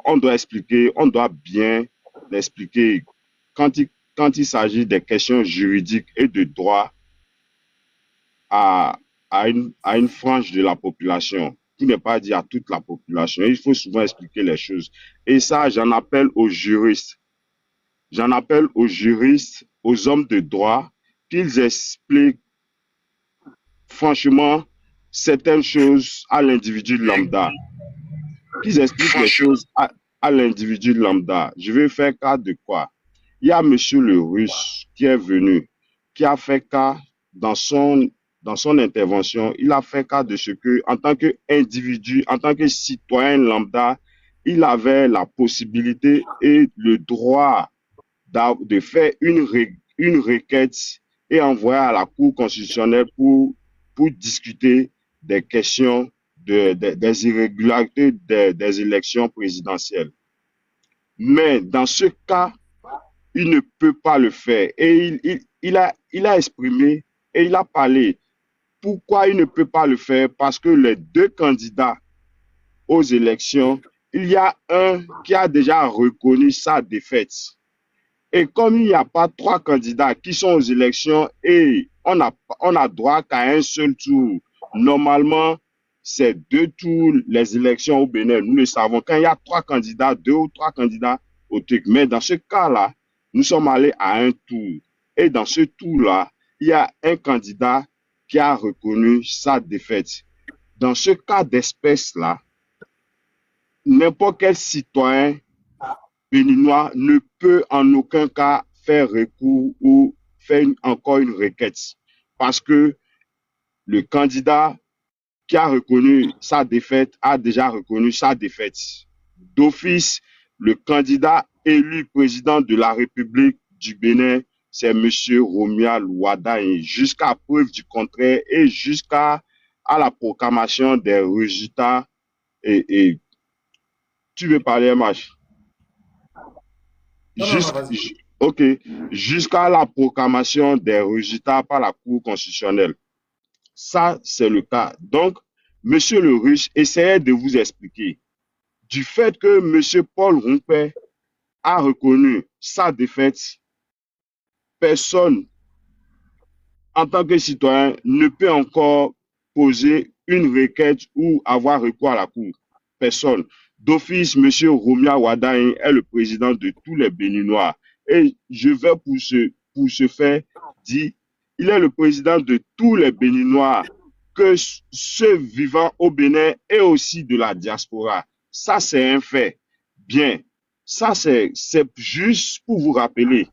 on doit expliquer, on doit bien l'expliquer quand il s'agit des questions juridiques et de droit à une frange de la population, qui n'est pas dit à toute la population. Il faut souvent expliquer les choses. Et ça, j'en appelle aux juristes. J'en appelle aux juristes, aux hommes de droit, qu'ils expliquent franchement certaines choses à l'individu lambda. Qu'ils expliquent les choses à l'individu lambda. Je vais faire cas de quoi? Il y a monsieur le Russe qui est venu, qui a fait cas dans son intervention, il a fait cas de ce que, en tant qu'individu, en tant que citoyen lambda, il avait la possibilité et le droit de faire une requête et envoyer à la Cour constitutionnelle pour discuter des questions des irrégularités des élections présidentielles. Mais dans ce cas, il ne peut pas le faire. Et il a exprimé et il a parlé. Pourquoi il ne peut pas le faire? Parce que les 2 candidats aux élections, il y a un qui a déjà reconnu sa défaite. Et comme il n'y a pas 3 candidats qui sont aux élections et on a droit qu'à un seul tour, normalement, c'est 2 tours les élections au Bénin. Nous le savons. Quand il y a 3 candidats, 2 ou 3 candidats au truc. Mais dans ce cas-là, nous sommes allés à un tour. Et dans ce tour-là, il y a un candidat qui a reconnu sa défaite. Dans ce cas d'espèce-là, n'importe quel citoyen béninois ne peut en aucun cas faire recours ou faire encore une requête. Parce que le candidat qui a reconnu sa défaite a déjà reconnu sa défaite. D'office, le candidat élu président de la République du Bénin, c'est M. Romia Wadain, jusqu'à preuve du contraire et jusqu'à la proclamation des résultats. Et tu veux parler, MH? Jusqu'à la proclamation des résultats par la Cour constitutionnelle. Ça, c'est le cas. Donc, Monsieur le Russe, essayez de vous expliquer. Du fait que Monsieur Paul Rompé a reconnu sa défaite, personne, en tant que citoyen, ne peut encore poser une requête ou avoir recours à la Cour. Personne. D'office, M. Romia Wadain est le président de tous les Béninois. Et je vais pour ce faire dire, il est le président de tous les Béninois, que ceux vivant au Bénin et aussi de la diaspora. Ça, c'est un fait. Bien. Ça, c'est juste pour vous rappeler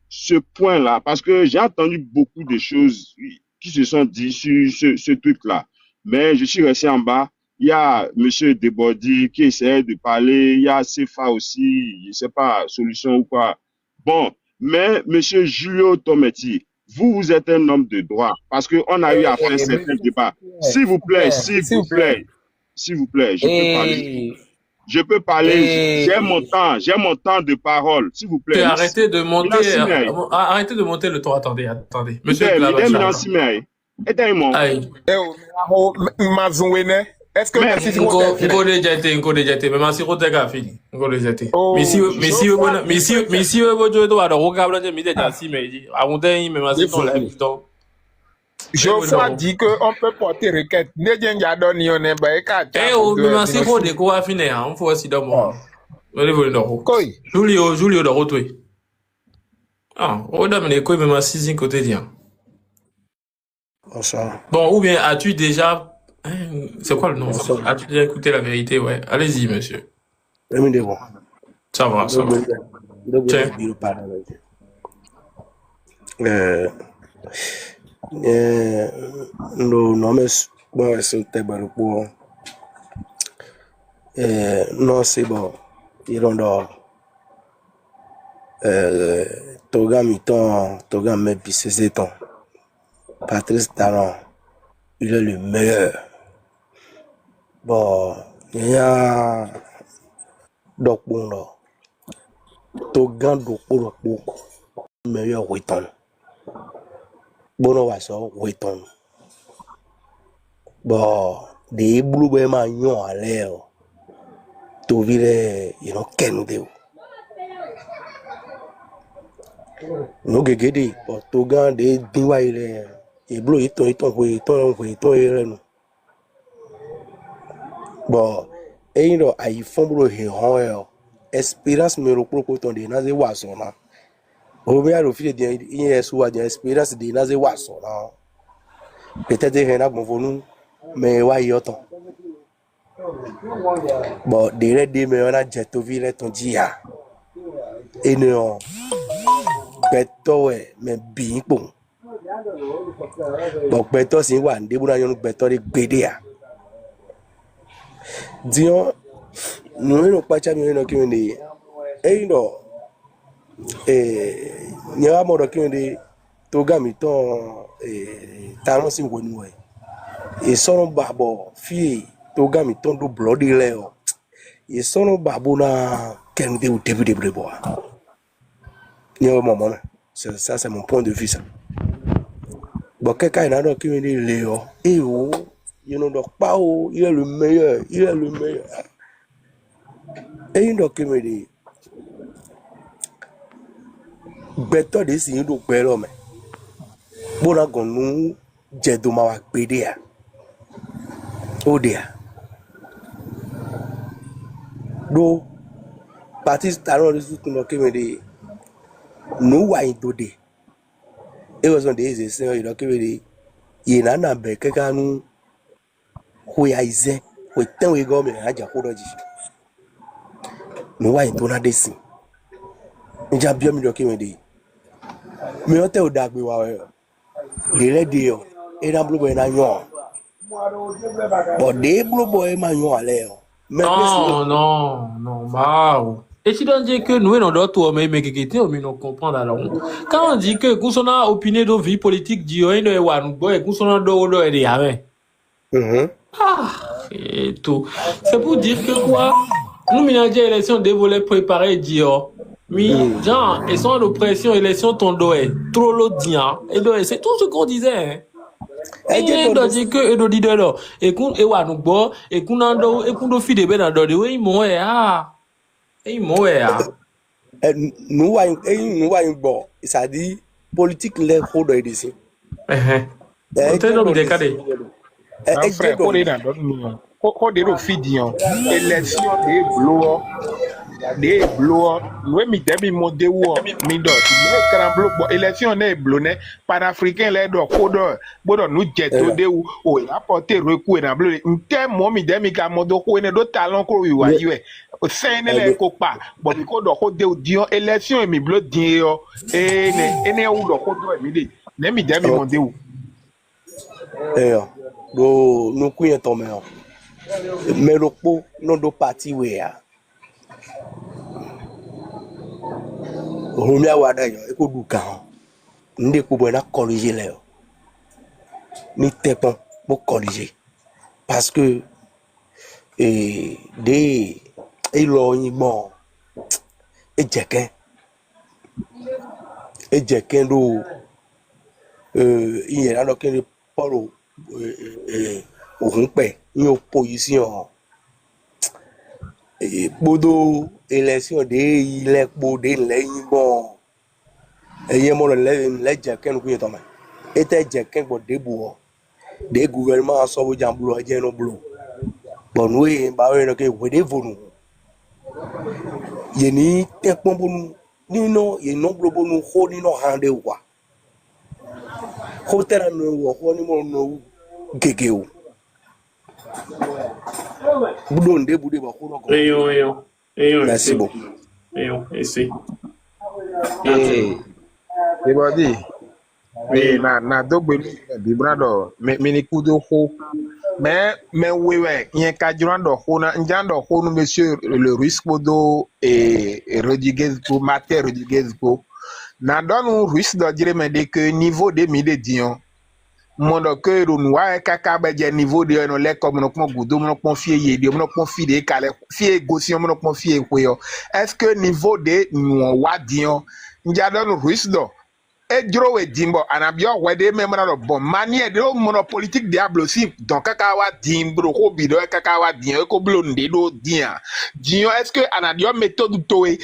ce point-là, parce que j'ai entendu beaucoup de choses qui se sont dites sur ce truc-là. Mais je suis resté en bas. Il y a M. Debordi qui essaie de parler. Il y a CFA aussi, je ne sais pas, solution ou quoi. Bon, mais M. Julio Tometti, vous êtes un homme de droit, parce qu'on a eu à faire certains débats. S'il vous plaît, je peux parler. Je peux parler, j'ai mon temps de parole, s'il vous plaît. Arrêtez de monter le ton, attendez. Monsieur est-ce que Geoffroy dit qu'on peut porter requête. Bon, ou bien as-tu déjà... C'est quoi le nom? As-tu déjà écouté la vérité? Ouais. Allez-y, monsieur. Ça va. Tiens. Non, c'est bon. Ils ont d'or. Toga Miton, Toga Mepi, c'est ton. Patrice Talon, il est le meilleur. Bon, il y a donc bon Toga Doko meilleur Wetton. Bono Wasso Wetton. Bon, des blues magnon à l'air. Tovile, you know, Kendo. No gegede, but Toga de Diwa ile. Et bleu, il tombe. Bon, et il a eu fond espérance me reproche ton de naze wasona. Robert le fil de il espérance de naze wasona. Peut-être rien à bon mais ouais yoton. Bon, des de me on a jetovile ton dia. Et non. Beto mais bien bon. Bon, beto si wa ndebu na yon beto de gbede. Dion, nous ne pas champion no kinde. Et non. Ni a mo do kinde Toga Miton talon si wonu e. E sono babo fi Toga Miton do bloody leo. E sono babo na kende ou début de bois. Ni au moment. Ça c'est mon point de vue ça. Bon, quelqu'un n'a pas qui Léo. Et oh, il ne dort pas, il est le meilleur. Et il ne me dit, Beto de si do pelo me. Bona gonu jedo ma wa pede ya. Odia. Do parties taron de sutu no keme de no wa into de. It was on the easy say you know keme de ye na na be kekanu ho ya ize we ten we go me aja ko doji. No wa into na de si. Nja bia mi do keme de. Mi o te o dagbe wa we. Le ready yo. E na blue boy na yo. But de blue boy ma yo ale yo. Non, Mao. Et tu dois dire que nous, on doit tout mais nous comprendre alors. Quand on dit que nous sommes opiné de vie politique, dit on est ou nous sommes de et des et tout. C'est pour dire que quoi, nous, ménager élection dévolée préparée, dit mais genre, ils sont en oppression, élection ton doigt, trop l'autre dia, et c'est tout ce qu'on disait. Et doit dire que et do dit là et qu'on et wa nous bo et qu'on ando et qu'on do fi de be na do de we mo e nous wa bo ça dit politique les ko do edisi on te no de kade frère ko de na do ko de do fi dion élection de blow we mi debi mo de wo mi do me kran blow bo élection ne blonné panafricain les do ko do bodo nu jeto de wo o apporter recours na blow nte mo mi demi ka mo do ko ne do talon ko wi wa yiwe o sen ne le ko pa bo mi ko do ko de dion élection mi blow din yo ene wo do ko do mi de ne mi demi mo de wo do no ku yen to me o me lo po no do parti we ya Romia wada yo eko du kan nde ko bona corriger le ni tepon pour corriger parce que de lo yin bon e jeken do iye la do ken poro ohun pe ni opposition bodo élection de ilé po de lẹ́yìn bon eye mo le jeken ku yeto ma ete jeken bo de bu de gouvernement so bo jambulo je no blo bon we ba we no ke we de vonu ye ni te pon bonu ni no ye no blo bonu ho ni no hande wa ho tera no wo ho ni mo no gege o budonde bude ba ko no merci beaucoup. Esse. Everybody. Na dogbe bi brado me kudo ho. Me wewe yen ka jurando ho na njando ho no monsieur le risque bodo Rodriguez pour Maté Rodriguez pour. Na don risque de dire me de que niveau de mide dion. Mondo que nous wa kaka ba je niveau de no le comme no gudo no pon fie ye de no pon fie de kale fie gosi no pon fie ko est-ce que niveau de nous wa dion njado no risdo e juro we dimbo anabio we de memra no bon manière de mono politique diable aussi donc kaka wa dimbro ko bido kaka wa dion ko blonde do dia dion est-ce que anadio méthode toé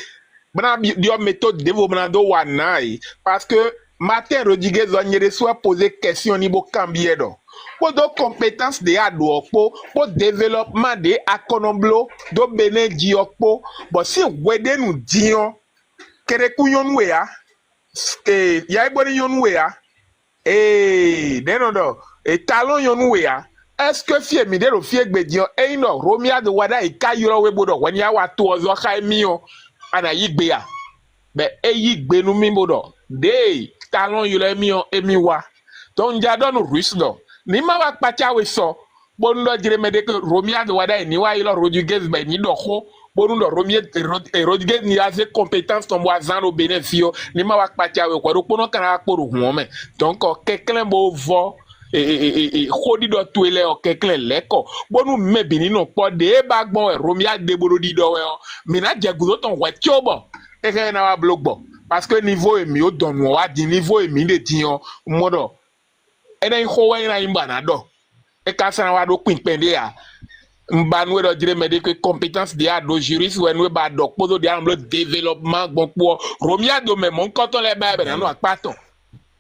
bana dio méthode de vo bana do wa nai parce que Martin Rodriguez on y reçoit poser question niveau cambier do pour de compétences de ado pour développement de akonomblo do bene diokpo bon si wede nous dion kere kuyon we ya ya iboni yon we ya denodo talon yon we ya est-ce que fie mi de ro fie gbe dion no romia de wada ikayuro we bodo when ya wa to ozo kai mi o ana yigbe ya be yigbe nu mi bodo de talon yule mi wa don jadon risdo ni ma wa pacha we so bondo jire me de que romia de wada ni wa ilo Rodriguez be ni do ko bondo romia Rodriguez ni a ses compétences ton voisin au bénéfice ni ma wa pacha we ko do pono kana ko ru home donc quelqu'un bo vo khodi do tuele o quelqu'un leko bonu me bini no po de bagbon romia de bodo di do we mi na jagudo ton wa tiobo e ke na wa blogbo parce que niveau emi o don wa di niveau emi de tiyan modo ene ho wa ina imba na do e ka san wa do pin pende ya Mbanwe do dire me de que compétence dia do juriste ou enwe ba do podo dia le développement bon pour Romia do me mon quand on les ba ben no akpaton.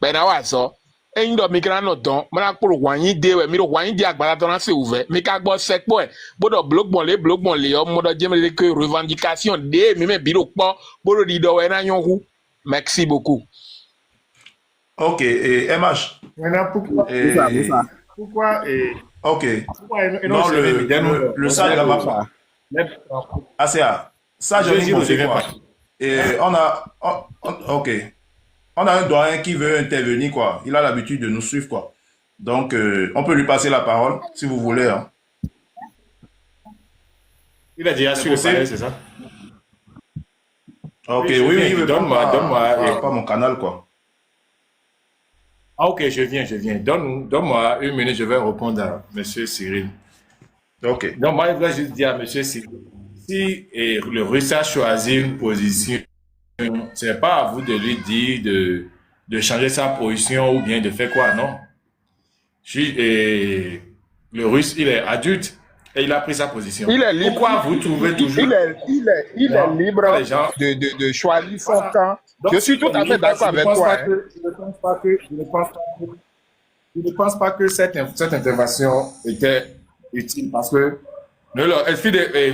Ben na wa so. E ndo mi gran no don, mo na ko wanyin de we mi ro wanyin di agbara ton se ouvert. Mi ka gbo sek po e. Bodo bloc bon le o mo do dire me de que revendication de mi me biro po bodo di do we na yon hu. Merci beaucoup. Ok, et MH. Maintenant, pourquoi ok. Non, le sage là-bas. ACA. Ça, je vais poser quoi. Et ok. On a un doyen qui veut intervenir, quoi. Il a l'habitude de nous suivre, quoi. Donc, on peut lui passer la parole, si vous voulez. Hein. Il a déjà su le palais, c'est ça? Ok, oui, donne-moi. Pas mon canal, quoi. Ah, ok, je viens. Donne-moi une minute, je vais répondre à M. Cyril. Ok. Donc, moi, je voudrais juste dire à M. Cyril, si le Russe a choisi une position, ce n'est pas à vous de lui dire de changer sa position ou bien de faire quoi, non. Le Russe, il est adulte et il a pris sa position. Il est libre. Pourquoi vous trouvez toujours... Il est libre de choisir son camp. Donc, je suis tout à fait d'accord avec toi. Je ne pense pas que cette intervention était utile parce que elle fit des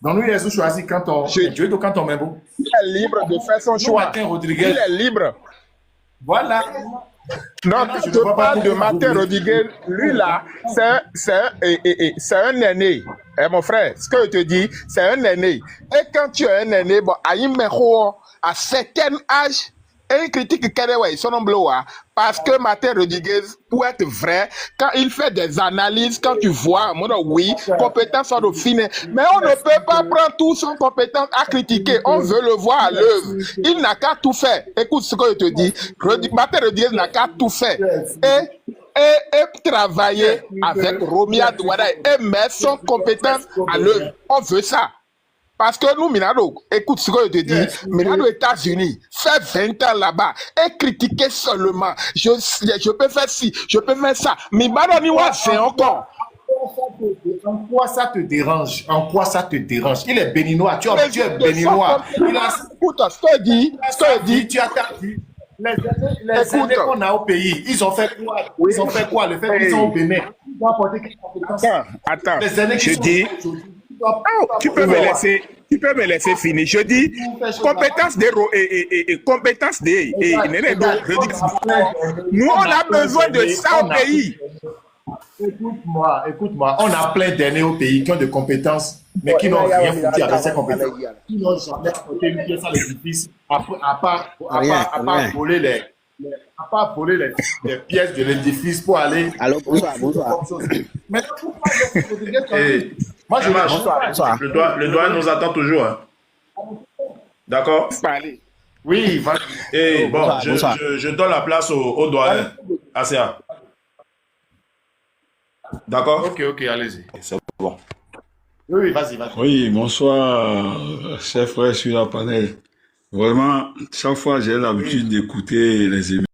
donc nous, ils ont choisi quand on met beau. Il est libre de faire son choix. Il est libre. Voilà. Non, je ne parle de Martin Rodriguez. Lui là, c'est un aîné. Eh, mon frère, ce que je te dis, c'est un aîné. Et quand tu es un aîné, bon, à certain âge, et il critique Kerewa, son nom parce que Martin Rodriguez, pour être vrai, quand il fait des analyses, quand tu vois, oui, compétence sont de fine, mais on ne peut pas prendre tout son compétence à critiquer. On veut le voir à l'œuvre. Il n'a qu'à tout faire. Écoute ce que je te dis. Martin Rodriguez n'a qu'à tout faire. Et travailler avec Romia Douada et mettre son compétence à l'œuvre. On veut ça. Parce que nous, Minado, écoute ce que je te dis, Minado États-Unis, fait 20 ans là-bas, et critiquer seulement. Je peux faire ci, je peux faire ça. Mais Badoniwa, c'est encore. En quoi ça te dérange? Il est béninois, tu es béninois. Écoute, ce que je dis, tu as vu. Les années qu'on a au pays, ils ont fait quoi? Le fait qu'ils sont au Bénin. Ils ont apporté quelle compétence? Attends, les années je dis... tu peux me laisser finir. Je dis compétence nous on a besoin de ça au pays. Écoute-moi, on a plein d'aînés au pays qui ont des compétences, mais qui n'ont rien foutu avec ces compétences. Qui n'ont jamais apporté une pièce à l'édifice, à part voler les pièces de l'édifice pour aller. Alors, bonsoir. Mais moi, le doigt nous attend toujours. Hein. D'accord? Oui, va. Et bon, je donne la place au doyen. ACA. D'accord? Ok, allez-y. C'est bon. Oui, vas-y. Oui, bonsoir, chers frères sur la panel. Vraiment, chaque fois, j'ai l'habitude d'écouter les émissions.